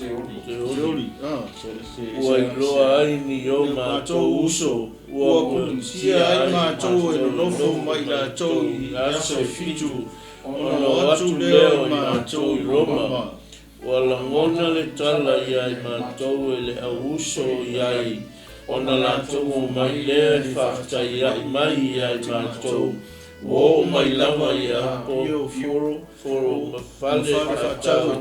ua i loa ai ni o mātou uso ua kutia ai mātou e nofo mai la tau i aso fitu ona atu leo mātou i Roma ua langona le tala i ai mātou e le auso i ai ona lātou mai le whaatai ai mai ai mātou. O mai lava ia po foro mawhale whaatau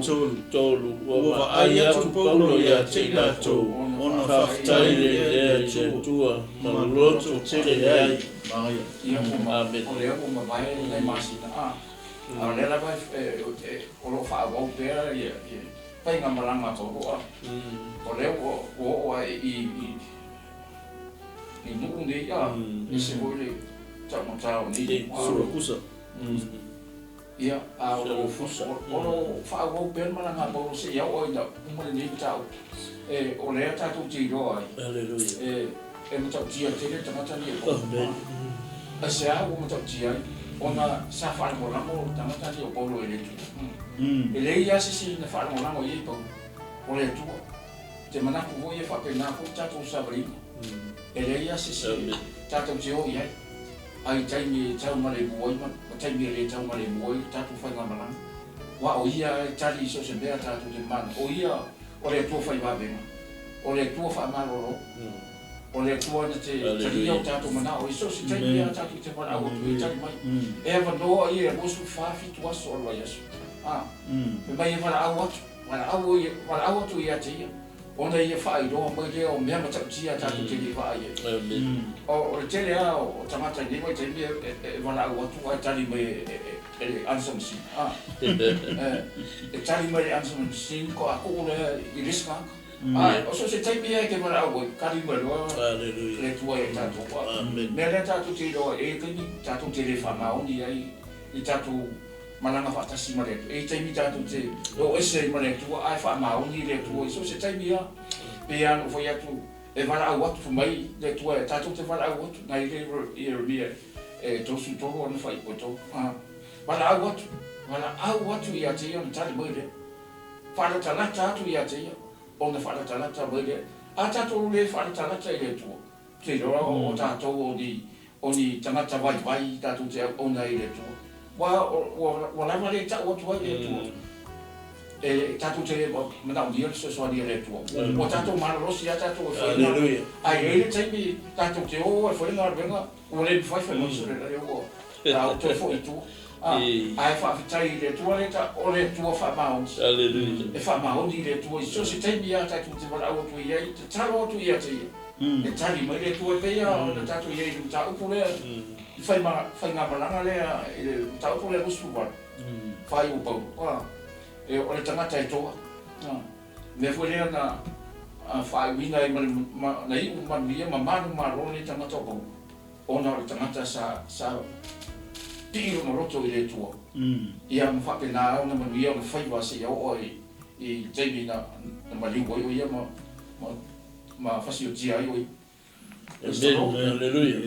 tolu. Ua ai atu paulo ia te lātou. Ona whaatai le te tua maluoto te ai. Amen. O lea po mawai le masina. A lea vai o lo whaawau pēra ia pai ngā maranga tōroa. O lea o ai i nuku nei ia i se hoi le tau ni sura kusa. Ia a o lo whaawau pēra maranga pōro se iau o ina umare nei tau. O lea tātou te iroa ai. Alleluia. E matau tia tere tangata ni e pōro. A se a o matau tia ai. Ona sa whaangorango tangata ni o pōro e le tu. E le ia sisi na whaangorango i e pōro. O le tua. Te manaku hoi e whapenako tātou sawarima. E le ia sisi tātou te hoi ai. Ai taimi tau mare buoi man. O taimi le tau mare buoi tātou whainga maranga. Wa o ia tali iso se bea tātou te mana. O ia o le tua whai wabenga. O le tua whaamaroro. O le tua na te talia o tātou mana. O iso se taimi a tātou te mana. O tu e tali mai. E awa noa i e mosu whaafi tuaso o roi asu. Me mai e wala au atu. Wala au atu i a te ia. Ona ia whaai roa mai lea o mea matau tia tātou te li whaai e. O le tele a o tangata i newa i taimi e wala au atu a tali mai e answer machine. E tali mai e answer machine ko a ko le i riskanga. O so se taimi e ke wala au kari mai roa le tua e tātou. Mea lea tātou te roa e kini tātou te le whamaoni ai i tātou malanga whaatasi maretu. E taimi tātou te o ese maretu ai whaamaoni le tua. So se taimi a pe anu foi atu e wala au atu mai le tua e tātou te wala au atu. Nai le i remia e tosu toho anu whai koto. Wala au atu i a te ia na tali mai le. Whala talata atu i a te ia. Ona whala talata mai le. A tātou le whala talata i le tua. Te roa o tātou o ni tangata vai tātou te ona i le tua. Wa lama le ta o tua e tua. E tātou te manau dia so ni le tua. O tātou mararosi a tātou e whaina. Ai e le taimi tātou te o e whaina arbenga. O le whai mo so le o. Ta o te fo i tua. Ai whaafitai le tua le ta o le tua whaamaoni. Alleluia. E whaamaoni le tua i so se taimi a tātou te wala o tua i ai. Te talo o tua i a te ia. E tali mai le tua pea o le tātou i ai le ta upo lea. Fai ngā malanga lea i le ta upo lea usu wara. Fai o pau. E o le tangata e toa. Me fwe lea na whai wina i na i umanuia ma manu marone tangata o pau. Ona o le tangata sa tiro na roto i le tua. Ia ma whape nā au na manuia o le whai wasi au o i teimi na maliu o ia ma whasi o tia i oi. Alleluia.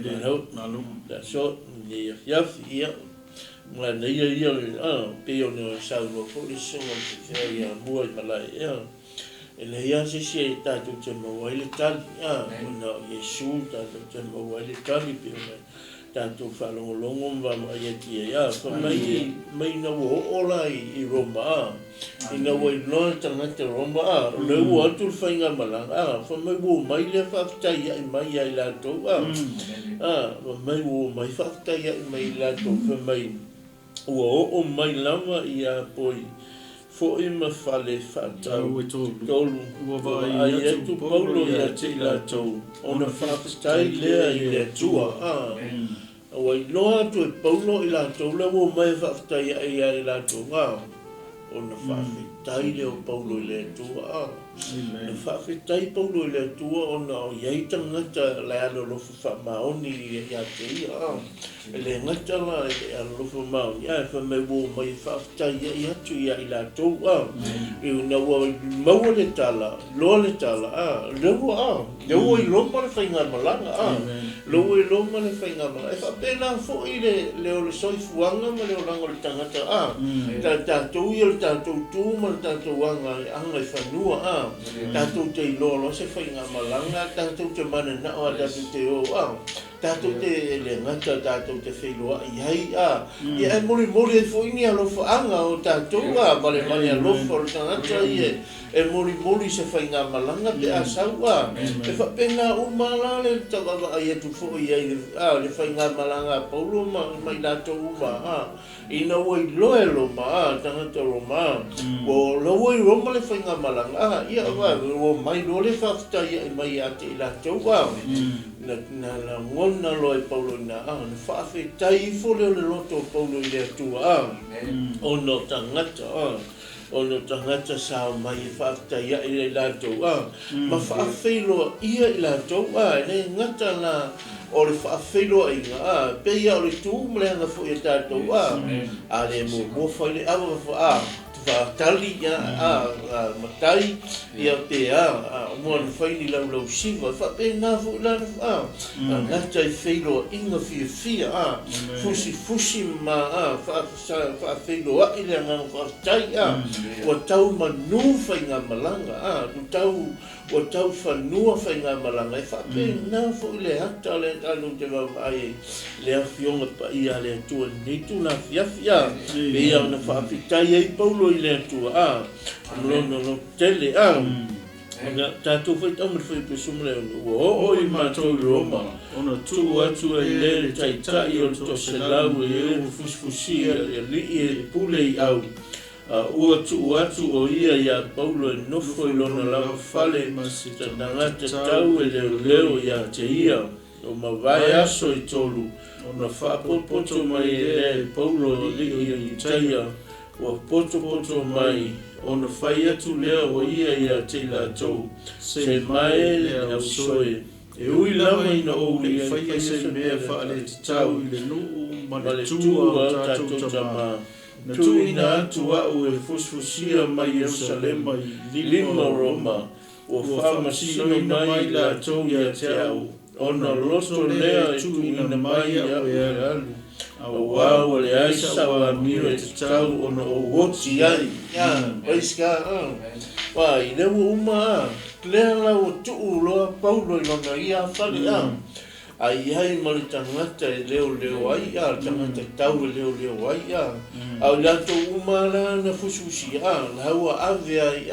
Malu. Da so ni yafi ia. Ma nei ia pe o no salvo ko le so o ia mua i malai ia. Ele ia se se tātou te maua i le tali. Ona Yesu tātou te maua i le tali pe tātou whalongolongo ma ia tia ia. Ka mai na ola i Roma. Ina wai noa tangata Roma. Leu atu whainga malanga. Ka mai wo mai le whaftai ai mai ai lātou. Mai wo mai whaftai ai mai lātou. Ka mai ua o mai lama i a poi. Fo i ma whale whatau. Tolu. Ai atu paulo i a te lātou. Ona whaftai lea i le tua. Wai noa atu e paulo i lātou. Lewo mai whaftai ai ai lātou. Ona whawhitai leo paulo i le tua. Na whawhitai paulo i le tua ona o iei tangata le alo lofu whamaoni i a te ia. E le ngata la e alo lofu maoni. Ia e whamei wo mai whawhitai i atu i a i lātou. I una wa maua le tala, loa le tala. Lewa i loma le whainga malanga. Lewa i loma le whainga malanga. E whapena fo i leo le soifuanga ma leo lango le tangata. Tātou i tātou tūma, tātou anga i whanua. Tātou te iloa se whainga malanga, tātou te mana nao a tātou te o. tātou te le ngata tātou te whailoa i hei ia e mori e whoini alofaanga o tātou male alofa o tangata e mori se whainga malanga pe a saua e whapena umala le tawala ai atu fwoi ai le whainga malanga paulo mai tātou ina wai loe loma tangata loma o lawai roma le whainga malanga ia o mai lole whaftai ai mai ate i tātou na ngona loe paulo na whawhetai fole o le loto paulo i le atua ono tangata ono tangata sa mai whaftai i le tātou ma whawheiloa ia i tātou le ngata na o le whawheiloa i ngā peia o le tūmleanga fo i tātou a le mo whai le awa tali matai ia pea mo le whaini lau siva whapena fo i lana ngata i wheiloa inga fia fusi ma whawheiloa i le ngā whaftai o tau manu whainga malanga o tau whanua whainga malanga e whapena fo i le hata le tanu te wawai le awhionga pa ia le atua nitu na fiafia pe ia na whaapitai ei paulo i le atua mlono no tele tātou whaitau me whai pesumle o i mātou i Roma ona tu atu e le taitai o to se lau e o fusfusia e li e pule i au ua tu atu o ia ia paulo e nofo i lona lau fale ta nangata tau e leo ia te ia o mawai aso i tolu ona whaapoto mai e le paulo li i taia o poto mai ona whai atu leo o ia te lātou se mai le au soe e ui lama ina o i whai se mea whaale tau i le nuu ma le tua tātou tama na tuina atu au e fusfusia mai Jerusalema i lima Roma o whamasino mai la tau ia te au ona loto lea e tuina mai au e alu au wau le aisa o amiro e te tau ona o woti ai paiska i lewa uma lea lau o tuu loa paulo i lona ia whali ai ai mali tangata e leo ai tangata tau e leo ai au lato umala na fususi laua ave ai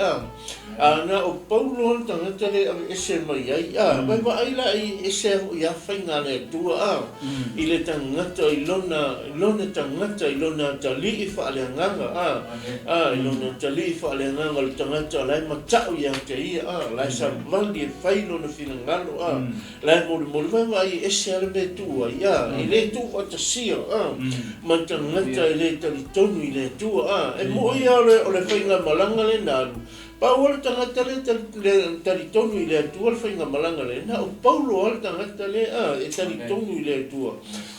na o paulo tangata le ese mai ai vai vai la ese ia fainga le tua i le tangata i lona tangata i lona tali i fa le nganga i lona tali i fa le nganga le tangata lai matau ia te ia lai sa vali fai lona finangalo lai mo vai ese ale me tua i le tua ta sia ma tangata i le talitonu i le tua e mo ia o le whainga malanga le nalu pa wala tangata le talitonu i le tua le whainga malanga le na o paulo wala tangata le e talitonu i le tua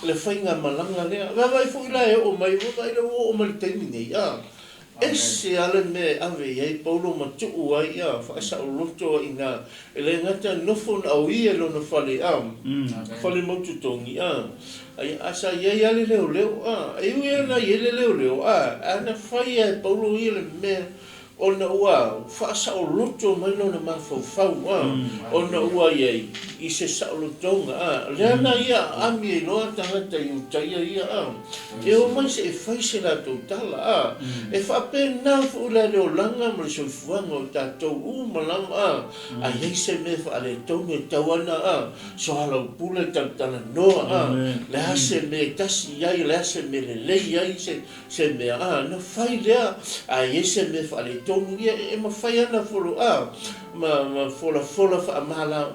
le whainga malanga le vai fu ila e o mai vai o mai temine ese ale me ave ai paulo matu ai fa o loto ina ele ngata nofon au ia lo no fale fale motu tongi ai asa ia ale leo ai ia na ia leo ana fai ai paulo ia me ona ua fa o loto mai no na mafau ona ua ia i se sa o lotonga lena ia ami no tangata i utaia ia e o mai se fai se la totala e fa pena fu la le olanga mo se fuanga o tatou malanga ai se me fa le tonga tawana so ala pule tantana no la se me tasi ia la se me le ia se me na fai le ai se me fa le tonu ia e mawhai ana folo ma fola fa amala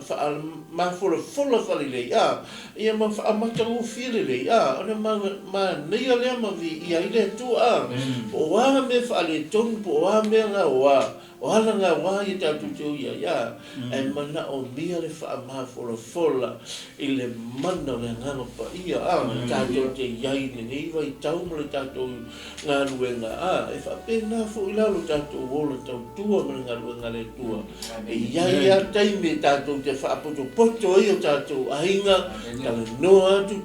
ma fola fali le ia ma amata o fili le ona ma neia le ma vi ia ile tu o wa me fa le ton po wa me nga wa o ala nga wa i ta tu ia e mana o mia le fa ma fola ile mana le nga pa ia ta te ia ni nei vai tau mo le ta tu nga luenga e fa pena fo ila lo ta tu wolo ta tu mo nga luenga le tua ia taimi tātou te whaapoto poto i o tātou ainga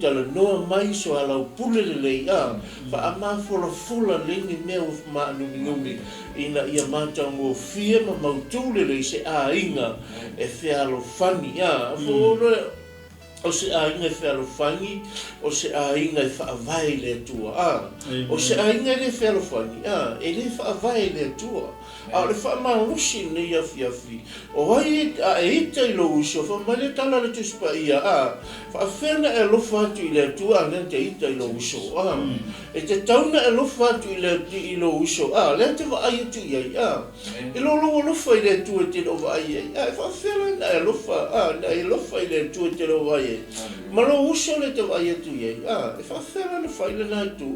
tala noa mai so alau pule le wha fola leni mea o maanumi ina ia mātau ngō fia ma mautule le se ainga e whialo whani o se ainga fe alofangi o se ainga e whaavai le tua o se ainga le fe alofangi e le whaavai le tua a le whaamarusi ne iafi o ai e ita i lo uso whamale tala le tuspa ia whaafena e lofa atu i le tua ne te ita i lo uso e te tauna e lofa atu i lo uso le te vaai atu i ai e lo lofa i le tua te lo vaai ai e whaafena e lofa e lofa i le tua te lo vaai ma lo uso le te vai atu iei e whawhera le whaile nai tu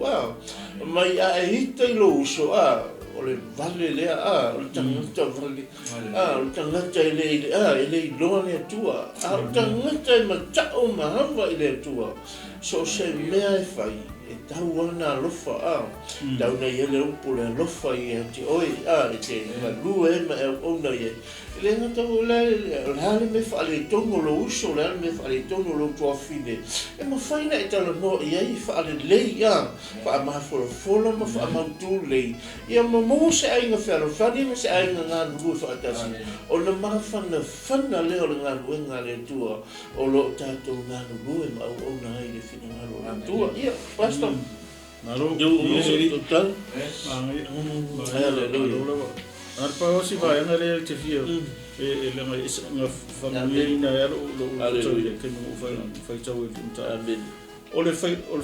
mai e hita i lo uso o le vale lea o le tangata vale o le tangata i le i loa le atua o le tangata i matao mahamba i le atua so se mea e whai e tau ana alofa tau na i ele upo le alofa i te oi e te malu e ma e ona i le ngata o le hale me whaale tongo lo uso le hale me whaale tongo lo tua fine e ma whaina e tala no i ai whaale lei wha ma fola ma wha mautu lei ia ma mo se ainga whaalo whani me se ainga ngā nuru whaatasi o na ma whana leo le ngā ruenga le tua o lo tātou ngā nuru e ma au na ai le fina ngā ruenga tua ia pastor Naro, total haleluya. Arpa osi vai nga le te fia e le nga famia ina era lo tole ke no fai tau e punta o le fai o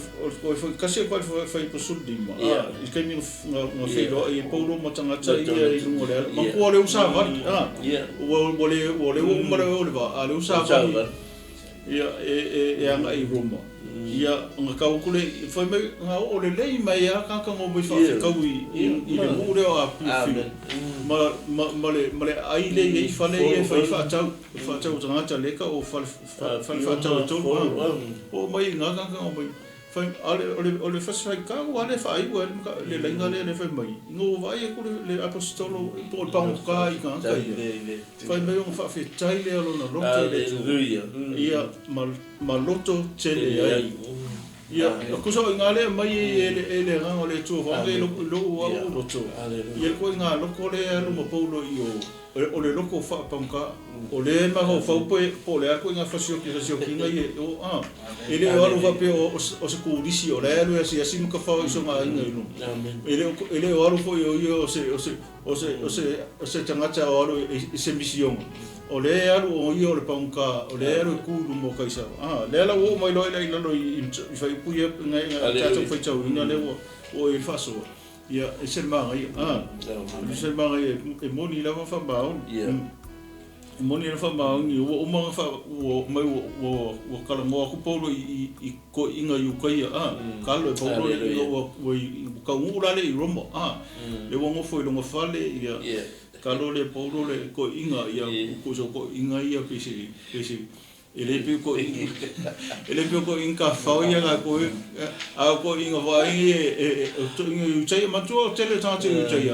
kasi pa fai po sudi ma i ke mi nga fai do e paulo matanga tai e no le ma ko le usa va o le umara o le va ale usa va ia e anga i Roma ia nga kau kule foi me nga o le lei mai a ka ngo mo fa kau i le mure o a ma le ai le i fa le e fa tau tanga le ka o fa tau to o mai nga ka ngo mai fa ale fa sai ka o ale fa ai le lenga le fa mai no vai ko le apostolo po pa ka i ka fa me un fa fe tai le lo na lo le ia ma loto tele ai ia ko so ngale mai ele rang ole tu va lo o loto ia ko nga lo ko le lo mo paulo io o le loko fa panka o le ma ho fa po le ko nga fa sio ki nga ye o ele o va pe o se ku disi o le lo si asim ka fa so ma nga no ele o fo yo se tangata o se mission o le alu o io le panka o le alu ku mo kaisa le la o mai lo i fa pu ye nga ta fa tau ina le o il fa so ia e se mai se mai e moni la fa ba moni la fa ba ni o mo fa o mai o kala mo ku polo i ko inga yu kai kalo e polo o ka ura le i romo le wo fo lo fale ia kalo le polo le ko inga ia ko so ko inga ia pesi ele pe ko inga fa ia ga ko ko inga va to inga yu chai ma to tele ta te yu chai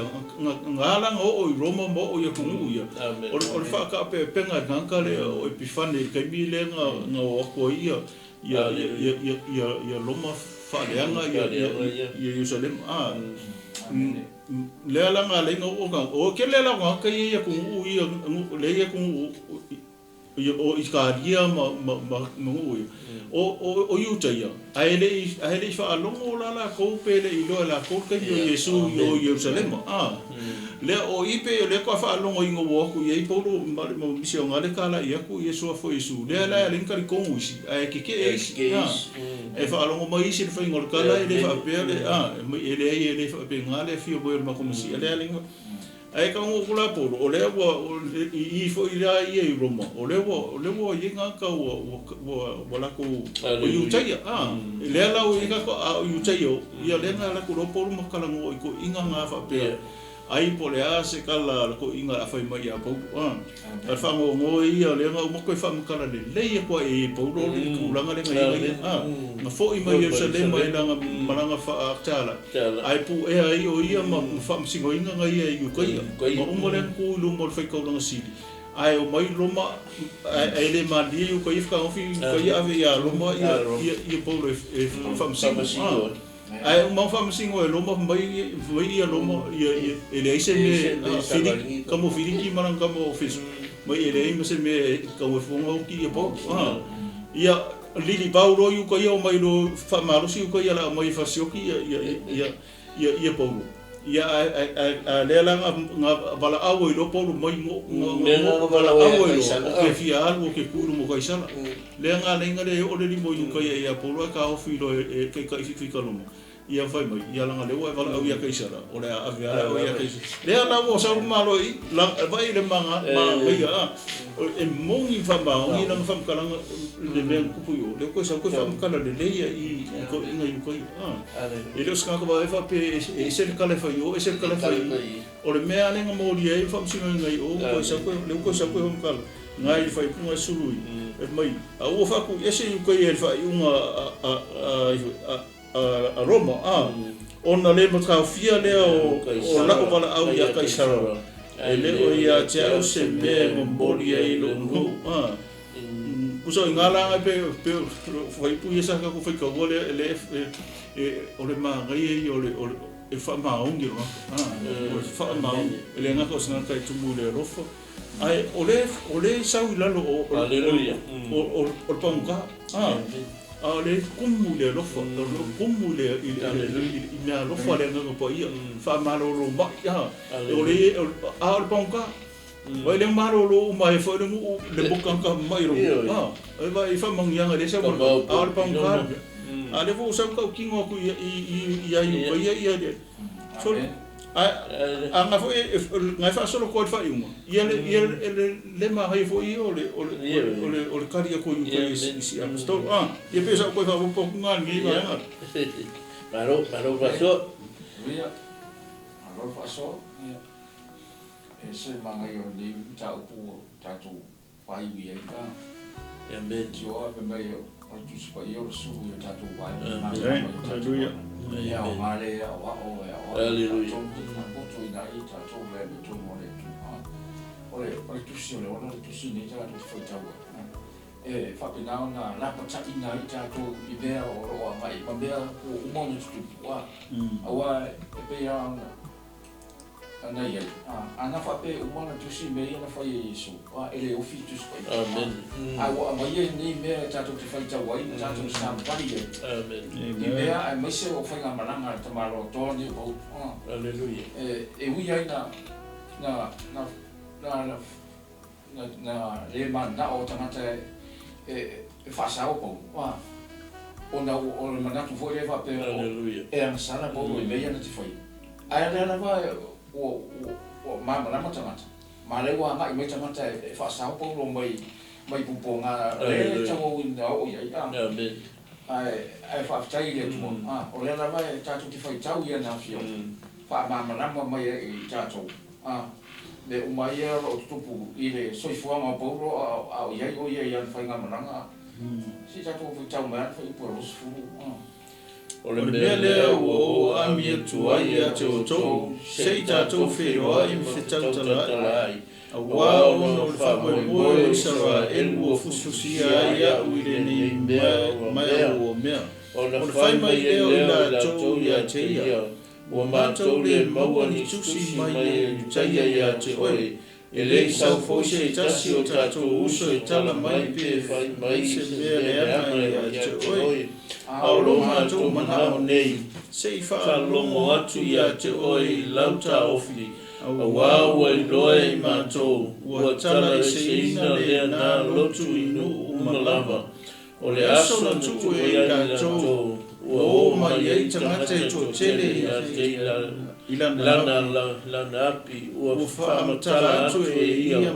ngala o romo mo o ia ku ia o fa ka pe penga nganka le o epifane ke mi le nga o ko ia loma fa le anga ia Jerusalem le ala nga le o ke le la nga ka ia ku ia le ia ku o iskaria ma o yutai ele fa longo la ko pele i lo la ko ke Yesu yo Jerusalem le o ipe le ko fa longo ingo wo ku ye polo mo misio ngale kala ia ku Yesu fo Yesu le la le nkari ko usi ke e fa longo mai si fa ngol kala ele fa pele ele fa pe ngale fio bo ma ko si ele lingo ai ka ngo kula polo o le i fo ira i Roma o le i nga ka o la ko o yutai le la o i ka ko yutai o ia le nga la ko polo ma kala ngo ko inga nga fa pe ai po le a se kala ko inga a fai mai a po a fa ngo i le nga mo ko fa mo kala le ko e po ro ku langa le nga na fo i mai se le mai langa malanga fa tala ai pu e ai o ia ma fa singo inga nga ia yu ko mo mo le ku lu mo fa ko langa si ai o mai loma ai le ma di yu ko i fa fi ko ia ave ia loma ia po le fa singo ai mo fa singo e loma mai ia loma ia ele se me fili como fili ki marang como office mai ele me se me como fongo ki e po ia lili paulo yu ko yo mai lo fa malo si ko ya la mai fa sioki ya paulo ya a lela nga bala awo lo paulo mai ngo bala awo lo ke fia algo ke kuru mo kaisala le nga le o le mo yu ko ya paulo ka o fi lo ke ka fi ka lo ia fai mai ia langa le wa bala ia kaisala o le a via o ia kaisala le ana mo sa malo i la vai le manga ma ia e mongi fa ma o ina fa kala le ben kupu yo le ko sa ko fa kala le le i ko ina yu ko e le ska ko va fa pe e se kala fa yo e se kala fa o le mea le nga mo li fa msi ngai o ko sa ko le ko sa ko kala ngai fa ku nga sului e mai a o fa ku e se yu ko e fa a Roma ona le matafia le o la o bala au ya kaisara e le o ia te au se me mbori ai lo ngu kuso ingala pe foi pu isa ka ko foi ka vole le o le ma ngai o le e fa ma ongi ro o fa ma le nga ko sna kai tu mu le rofo ai o le sa ila lo o ponga le kumu le lofa kumu le ina lofa le nga po ia fa malo lo ba ya o le a le ponka o le malo lo mai fo le bukan ka mai ro e va i fa mangianga le sa a le ponka a le vo sa ka kingo ku ia le so a nga fo nga fa solo ko fa uma ia le ma hai fo i o le karia ko yu ko si am sto ia pesa ko fa po ngan ni nga Maro paso ia aro paso e se manga yo ni ta pu ta tu pai wi ai ka ya me jo a me yo o tu spa yo su yo ta tu pai haleluya ya mare ya wa o ya haleluya ko tu ina i ta tu le tu mo le tu o tu si le ona tu si ni ta tu foi ta wa e fa pena na la pa cha ina i ta tu i be o ro mai pa be o mo ni tu wa wa pe ya ana ia ana fa pe o mo na tu si me na fa Yesu wa ele o fi tu spa amen a wa mai ni me ta tu fa ta wa ta tu sa pa ni amen ni me a mai se o fa nga malanga ta malo to ni o haleluya e wi ai na le man na o tangata e fa sa o po wa ona o le mana tu foi va pe haleluya e an sala po o me ia na ti foi ai na va o mama la tangata ma le wa mai me tangata e fa sa o po lo mai pu po nga le ta o na o ia amen ai fa tai le tu o le na va ta tu ti foi tau ia na fio fa mama la mai e ta tu le umai o tupu i le soifuanga o pauro au iai o iai an whainga maranga si tato o tau mea whai pura rosfuru o le mea lea o ami atu ai a te o tau sei tatou whiroa i mwhetau talai a wā o no le whamoe moe o sara elu o fususia ai a uile ni mea o mea o le whaimai leo i la tau i a te ia o mātou le maua ni tusi mai e taia ia te oe e le sau fose e tasi o tātou uso e tala mai pe whai mai se mea le ana ia te oe a o lo mātou mana o nei se i whaalongo atu ia te oe lauta ofi a wāua i loe i mātou ua tala e se ina lea nā lotu inu umalava o le aso na tuku e kātou o mai ai tangata e tō tele i lana api ua whaamatala atu e ia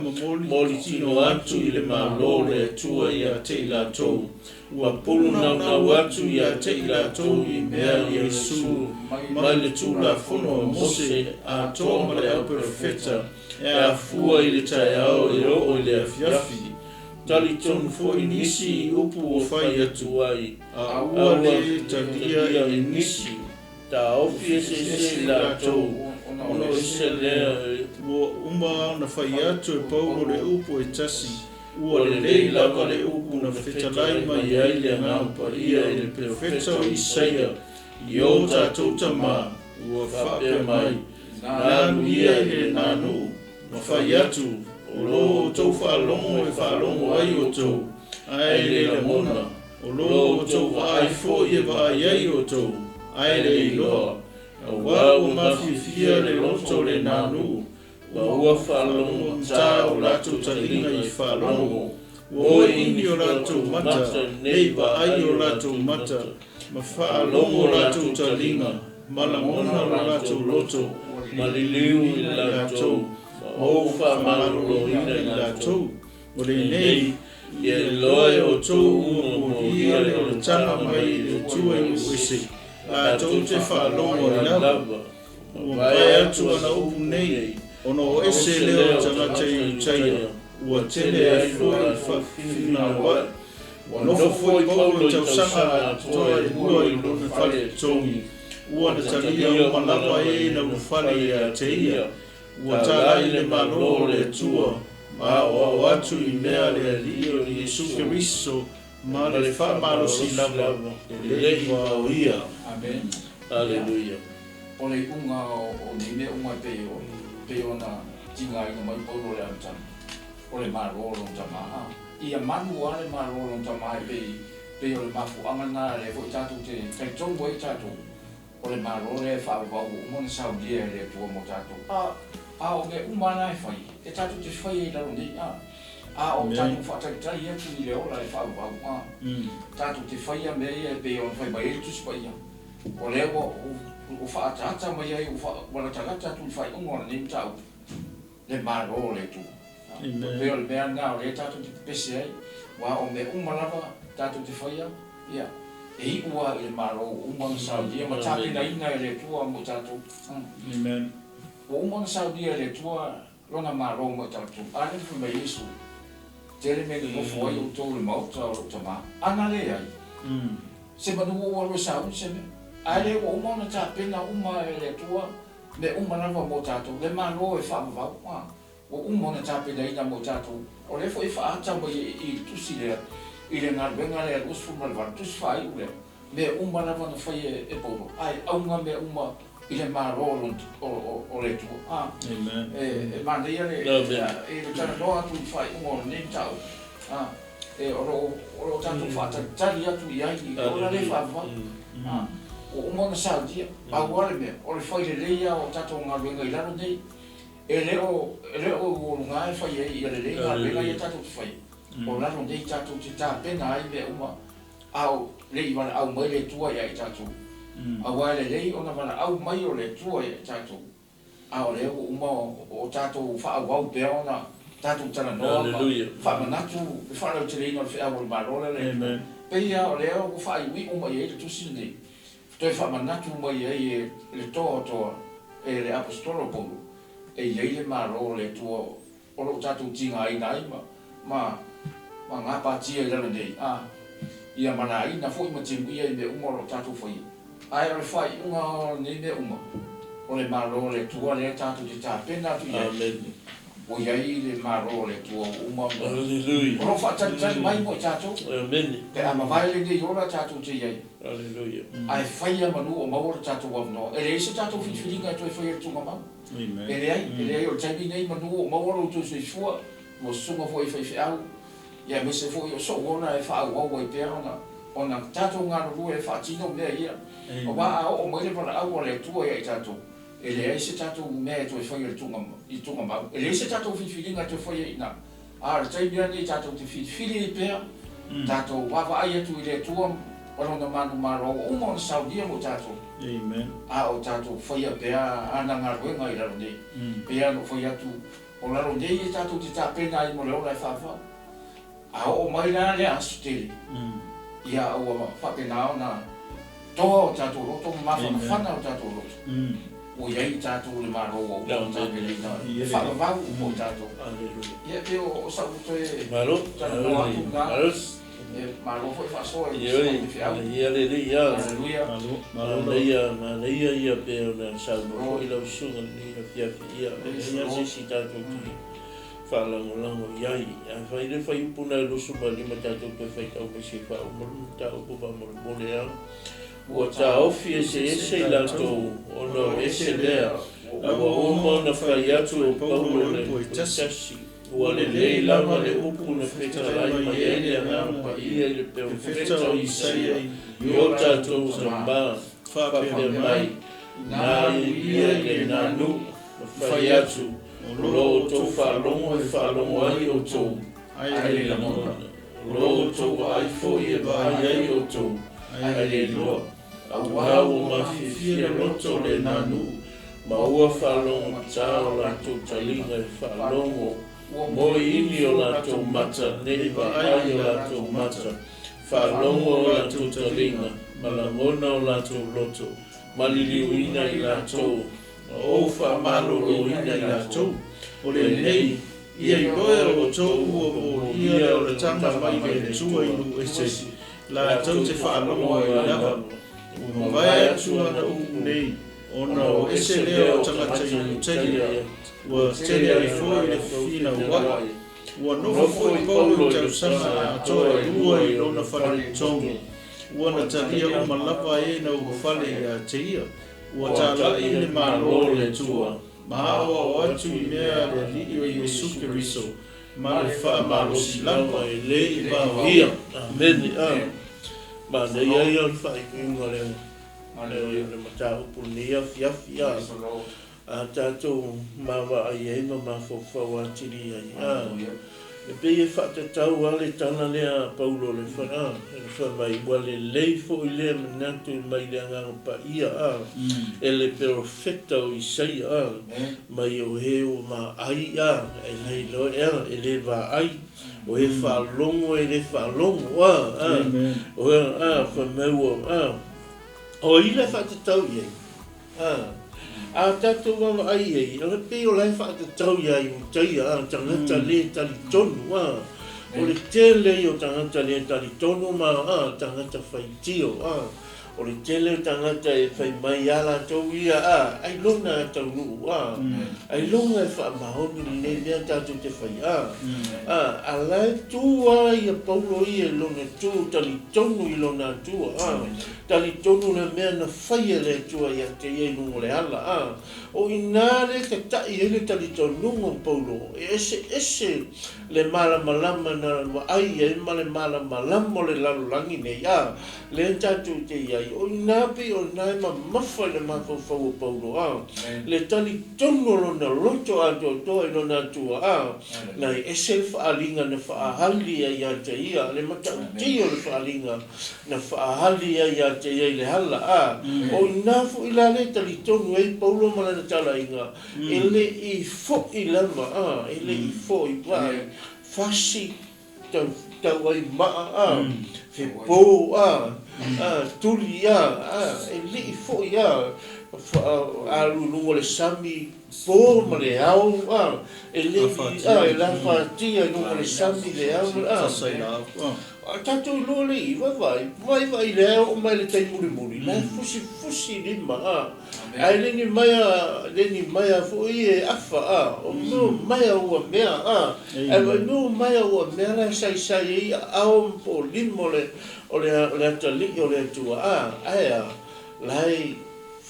moli tino atu i le malole atua i a te i lātou ua pulu nau atu i a te i lātou i mea Yesu mai le tūla whono Mose a tō ma le au perfeta e a fua i le tai au e o i le afiafi tali tonu fo inisi upu o whai atu ai a ua le tadia inisi ta ofi e se la tau ono e se lea ua uma na whai atu e paulo le upu e tasi ua le lei lava le upu na whetalai mai ai le ngaupa ia e le perfeta o Isaia i o tātou tama ua whape mai nānu ia e le nānu ma whai atu o lo tau whaalongo e whaalongo ai o tau ai le la mona O lo tau ai fo ye va ye o tau. Ai le lo. Wa o mafifia le loto le nanu. Wa ua whalongo ta o lato talinga I whalongo. O ini o lato mata, nei wa ai o lato mata. Ma whalongo lato talinga. Malangona o lato loto. Maliliu I lato. O whamarolo I lato. O le nei. Ia loe o tō umo ia le o tanga mai le tua I uese. A tō te whalongo I lava. O mai atu ana upu nei. Ono o ese leo tangata I utaia. Ua tele ai loa I whawhina wai. Nofo foi paulo tau sanga toa I ua I lona whale tongi. Ua na talia o malapa e na ufale a te ia. Ua tala I le malo le tua. Ma o atu I mea le alio I Yesu Keriso. Ma le whamaro si lava. Le lehi wa o ia. Amen. Alleluia. O le unga o nime unga peo na tinga I mai paulo le amtana. O le maroro tama. Ia manu a le maroro tama peo le mafu angana le fo tatu te tongo I tatu. O le maroro le whaavau umona saudia le tua mo tatu. O me umana fai. E tatu te fai laro ni o tatu whatakitai atu I le ola le whaavau. Tatu te fai a mea peo fai mai e tusi fai. O le o whaatata mai ai o wala tagata tu fai ungona ni tau. Le maroro le tu. Peo le mea ngā o le tatu te pese ai. Wa o me umalava tatu te fai a. Ia. E ua I le maroro umana saudia. Ma tapina ina I le tua mo tatu. Amen. O umana saudia le tua lona maroro mo tatu. Ane fu me Yesu. Tere me no foi o tō le mauta o tama. Ana le ai. Se manu o alo sau se me. Ai o umana tapina uma le tua. Me umana mo tatu. Le maroro e whaavau. O umona tapina ina mo tatu. O le foi whaata mo I tusi le. I le ngā wenga le usfu malvar. Tusi whai ule. Me umana wana whai e poro. Ai aunga me uma. I le maroro o le tua. Amen. E mandeia le. E le tana noa tu whai umona ni tau. E oro tatu whaata tari atu I ai. O la le whaavau. O umona saudia. Awale me. O le whai le leia o tatu ngā wenga I laro nei. E leo o ngai fai e le leia lenga I tatu te fai. O laro nei tatu te tāpena ai me uma. Au lei wana au mai le tua I tatu. Au ai le lei ona wana au mai o le tua I tatu. Au leo uma o tatu whaawau pea ona tatu tana noa. Whamanatu, whanau te reino le whia wale marole le. Peia o leo o whai ui uma I le tusi nei. Toi whamanatu mai e le toa e le apostolo polu. E iei le maro le tua o lo tatu tinga I nai ma ngā pātia I lana nei. Ia mana I na fwoi ma timu ia I me uma o lo tatu fwoi. Ai o le whai unga nei me uma. O le maro le tua le tatu te tāpena tu ia. Amen. O iei le maro le tua uma. Alleluia. O lo whaatari mai mo I tatu. Amen. Pe ama vai le nei ora tatu te iei. Alleluia. Ai whai a manu o maura tatu wavno. E le isi tatu whiwhiringa toi whai e tunga mau. Amen. E le ai o taimi nei manu o maura o tu sui fua. Mo sunga fwoi whai au. Ia me se fwoi o so ona e wha au e pēr ona tatu ngā ruru e wha tino mea ia. O wā o maile para au o le tua ia I tatu. E le ai se tatu mea toi whai I tunga mau. E le se tatu whiwhiringa toi whai I nā. A le taimi nei tatu te whiwhiri I pēr. Tatu wawa ai atu I le tua. Orona manu maro o umona saudia mo tatu. Amen. A o tatu whai a pēr ana ngā ruenga I laro nei. Pēr no whai atu. O laro nei e tatu te tāpena I mo leo lai whawha. A o mai rā le asu tele. Ia o whapena o nā toa o tatu roto, mawhana whana o tatu roto. O iei tatu le maro o umona tāpena I nā. Whakavau o tatu. Ia te o sau toe. Maro. Tana no atu ngā. Maro foi whasoa I Ia le li ia. Alleluia. Maria ia pēr na sauno. I lau sunga ni na fiafi ia. Ia sisi tatu ki. Whalangolango iai. Whai le whai upuna lusu ma lima tātou te whai tau me se wha umaru tāu pupa mole au. Ua tā ofi ese I lantou ono ese lea. Awa uma na whai atu o paulo le poitasi. ua lelei lava le upu na fetalai mai ai le agaga paia i le peofeta o Isaia i o tatou tama faapea mai na ia i le nanu na fai atu o lo o tou faalogo e faalogo ai o tou ai le lamona lo o tou ai foʻi e vaai ai o tou ai le loa auā ua mafifia loto le nanu ma ua faalogo matā o latou taliga e faalogo mo ini o latou mata nei vaai o latou mata faalogo o latou taliga ma lagona o latou loto ma liliuina i latou o faamalōlōina i latou o lenei ia i loe o tou ua molia o le tama mai le tua i lu ese latou te faalogo i lava ua mavae atu ana upu nei ona o ese lea o tagata i lutegi ua tele ai foi le fina uaʻi ua nofo foi paulo i tausaga atoa e lua i lona faletonu ua na talia uma lava e na ua fale iā te ia ua talaʻi le mālō le tua ma aʻoaʻo atu i mea le alii o iesu keriso ma le faamalosi lava e lē i vaoia amene ma nei ai o le faaiʻuiga le mataupu nei afiafi a tatou mavaai ai ma mafofau atili ai le pei e faatatau a le tala lea paulo le faamai ua lelei foʻi lea manatu mai le agaga paia e le perofeta o Isaia mai o he o maai e lai loe e le vaai o he faalogo e le faalogo o faamau o i le faatatau iai a tatou mavaai ai o le pei o lai faatatau ia i utaia tagata lē talitonu o le tele o tagata lē talitonu ma tagata faitio o le tele o tagata e fai mai a latou ia ai lona taunuu ai longa e faamahoni lelei mea tatou te fai a lae tu ia paulo ia lona tu talitonu i lona atua talitonu le mea na fai e le atua ia te iai lugo le ala o inā le tataʻi ai le talitonuga paulo e ese le malamalama na vaai ai ma le malamalama o le lalolagi nei le tatou te iai o inā pei o inā e mamafa i le mafaufau o paulo le talitonu o lona loto atoatoa i lona atua na i ese le faaliga na faahali ai iā te ia le matautia o le faaliga na faahali ai iā te ia i le hala o inā foʻi la le talitonu ai paulo ma lana talaiga e leʻi foʻi lava e leʻi foʻi fasi tau ai maa fepō tuli e leʻi foʻi alulugo le sami po ma le ao e leʻi e lafatia i lugo le sami le ao tatou loa leʻi vavai mai vai le ao mai le taimulimuli lae fusifusi lima ae leni maia foʻi e afa o mea maia ua mea ae vainuu maia ua mea lae saisai ai ao po lima o le atalii o le atua aea lae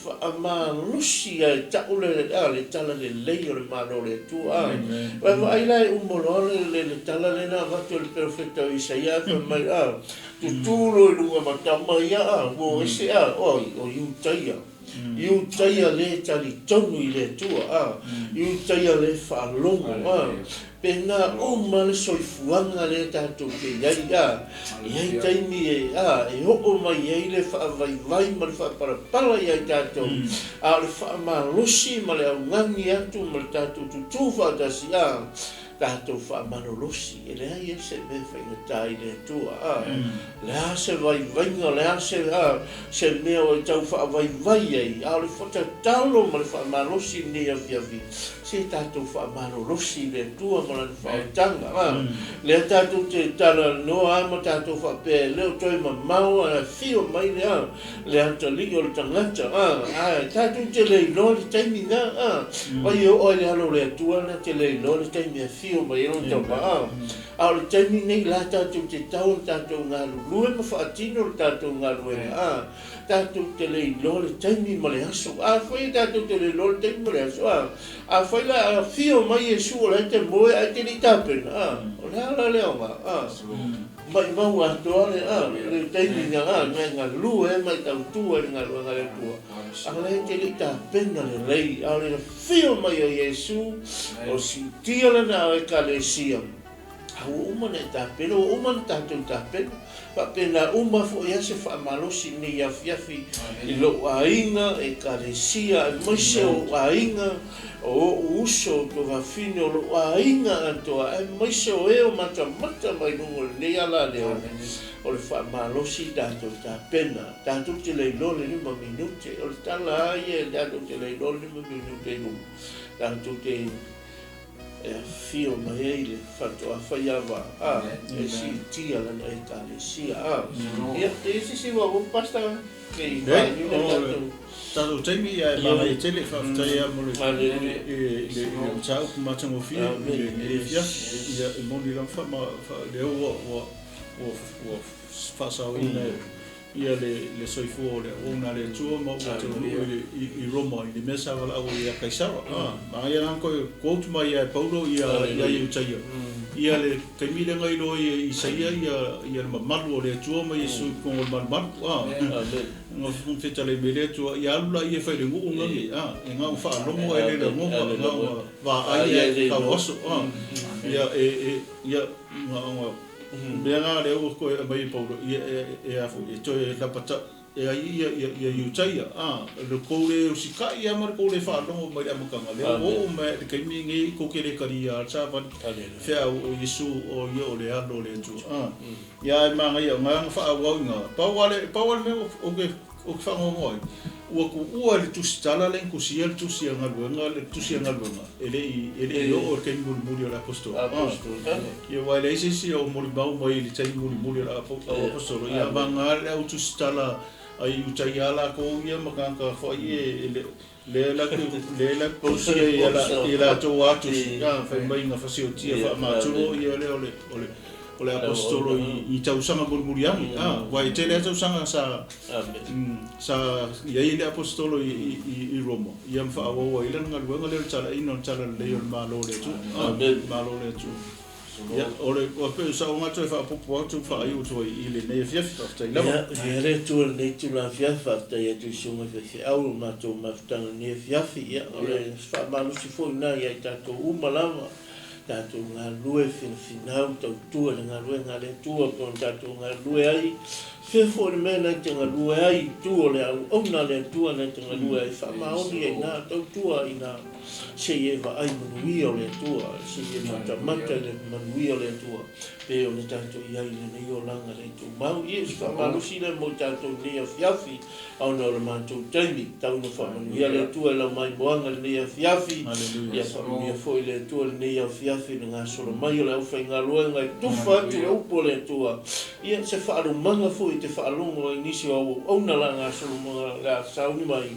faamalosi ai taʻu le tala lelei o le malo le atua vaevaai lae umoloa le tala lena avatu o le perofeta o Isaia faamai tutulo i luga matama ia ua ese o iutaia iutaia le talitonu i le atua iutaia le faalogo pena uma le soifuaga le tatou ke iai taimi e hoʻo mai ai le faavaivai ma le faapalapala iai tatou a o le faamalosi ma le augagi atu ma le tatou tutū faatasi tatou faamalolosi e leai e se mea faigatā i le atua lea se vaivaiga lea se mea o e tau faavaivai ai a o le fatatalo ma le faamalosi nei afiafi se tatou faamalolosi i le atua ma lana faaotaga lea tatou te tala noa ma tatou faapea leo toe mamao a fio mai le atalii o le tagata tatou te leiloa le taimiga vai o ai le alo le atua na te leiloa le taimi afi fio mai ero tau maa. A o le taimi nei la tātou te tau tātou ngā lue ma whaatino tātou ngā lue a. Tātou te lei lo le taimi ma le aso. A whai tātou te lei lo le taimi ma le aso. A whai la a fio mai e su o le te moe a te li tāpena. O le ala leo ma. Mai mau a toa le taimi ngā lue mai tau tua le ngā lue ngā le tua. A le te li tāpena le rei. A le fio mai a Iesu o si tia lana o e ka le sia. Hau umane tāpena, o umane tātou tāpena. Pena uma fo ia se fa malosi ni ia fiafi I lo ainga e karesia mai se o ainga o uso to va fine o lo ainga anto e mai se o e o mata mai no le ala le o le fa malosi dato ta pena tanto te le lo le 5 minuti o tala ia dato te le lo 5 minuti no tanto te fio mai le fatto a faiava e si tia la e tale sia e si va un pasta che tanto temi e ma le tele fa taia mo le ciao ma tango fio e via e mondi la fa ma le o fa sa ia le soifo le ona le tua mo I Roma I mesa wala o ia kaisara ma ia nan ko tu mai ia Paulo ia utai ia le kaimile ngai lo I saia ia malu le tua mai Yesu ko malu no fita le mele tua ia lula ia fa le ngu ngai e nga fa lomo ele le mo va ai ka oso ia ia Bianga le o ko mai Paulo e afu e toi la pata e ai ia utai le ko le usika ia mar ko le fa no mai amaka le o me ke mingi ko ke le karia sa van fe o Yesu o yo le alo le tu ia manga ia nga fa wa nga pa me o fa mo o ku le tu stala le ku siel tu sia nga le tu sia nga ele o ke muri la apostol ia wa le si o muri ba mai le tai muri la apostol ia manga le tu stala ai utai ala ko ia makanga fo le la ko sia ia la to atu fa mai nga fa si o tia fa ma tu ia o le apostolo I tau sanga murmuriani wa I tele tau sanga sa ia le apostolo I Roma ia mfa awa ila nga luenga le tala ino tala le o malo le tu malo le tu ia ole o pe sa nga tu fa popo tu fa ai tu I le ne fiaf ta ila ia le tu le tu la fiaf ta ia tu sunga fe au ma tu ma tanga ne fiaf ia ole fa malo si fo na ia ta to umalama Tātou ngā lue whinau tau tua ngā lue ngā le tua kon tātou ngā lue ai whewhore mena te ngā lue ai tua le au ona le tua na te ngā lue ai whamaoni e ngā tau tua I ngā se ewa ai manui o le tua se mata le manui o le tua pe o le tātou iai le nei o langa le tua mau ies whamalusi le mo tātou nea fiafi au na o le mātou taimi tau na whamanui le tua la mai moanga le nea fiafi ia whamanui foi le tua le nea fiafi le ngā solo mai o le au whai ngā lua ngai tufa tu le upo le tua ia se whaaru manga foi te whaalongo I nisi o ona la ngā solo mga la sauni mai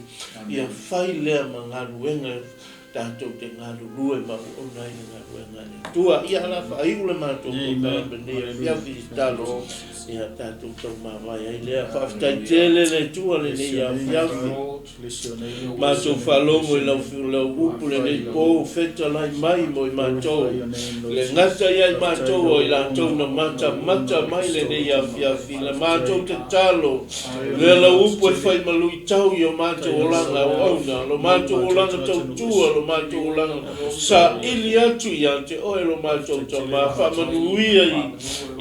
ia whai lea ma ngā luenga tātou te ngā lulue mau ona I ngā luenga le tua ia la whai ule mātou ko nea fiafi talo ia tātou tau mawai ai lea whaftai tele le tua le nea fiafi mātou whalongo I lau upu le nei pō wheta lai mai mo I mātou le ngata iai mātou o I lātou na mata mai le nea fiafi le mātou te talo le lau upu e whai malui tau I o mātou o langa o auna lo mātou o langa tau tua lo mātou o langa sa ili atu I ante oe lo mātou ta mā whamanuia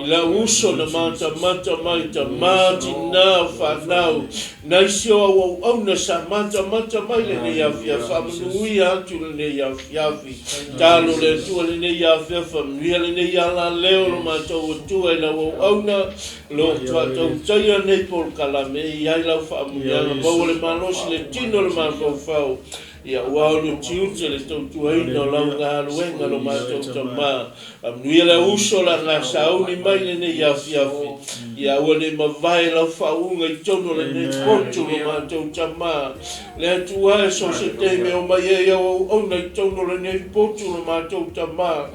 I la uso na mata mai ta māti nā whanau naisi o au na sa mata mai le nea fiafi whamanuia atu le nea fiafi talo le tua le nea fiafi whamuia le nea la leo lo mātou o tua I la au na lo tau taia nei por kalame I ai lau whamuia mau le malosi le tino le mātou whau ia ua no tiuta le tautuaina o lauga aluega lo matou tamā anuia le uso la ngā sauni mai lenei afiafi ia ua le mavae lau fauga i tono lenei potu lo matou tamā le atua e so se teime o mai e au auna i tono lenei potu lo matou tamā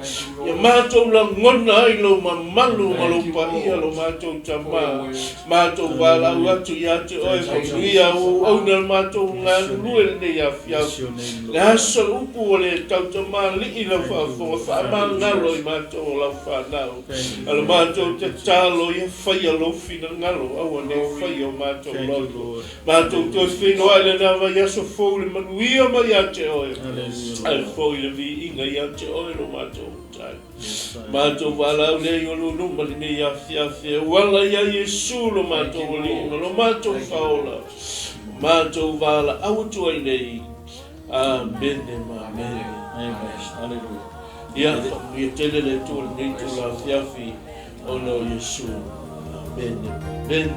ia matou lagona ai lo mamalu ma lo paia lo matou tamā matou valau atu ia te oe faunuia auna le matou galulue lenei afiafi le aso upu o le tautamā li'i lau faafoga faamagalo i matou o lau fanau ala matou te talo ia faia lofi na ngalo aua ne faia o matou loto matou toi whino ai le nama iaso fou le manuia mai a te oe ai fou i le viinga i a te oe lo matou tai matou valau le i o luluma le ne ia fiafia wala ia Yesu lo matou o liinga lo matou faola matou vala au tuai nei amen amen hallelujah ia ia tele le tu nei tu la fiafi o no Yesu amen amen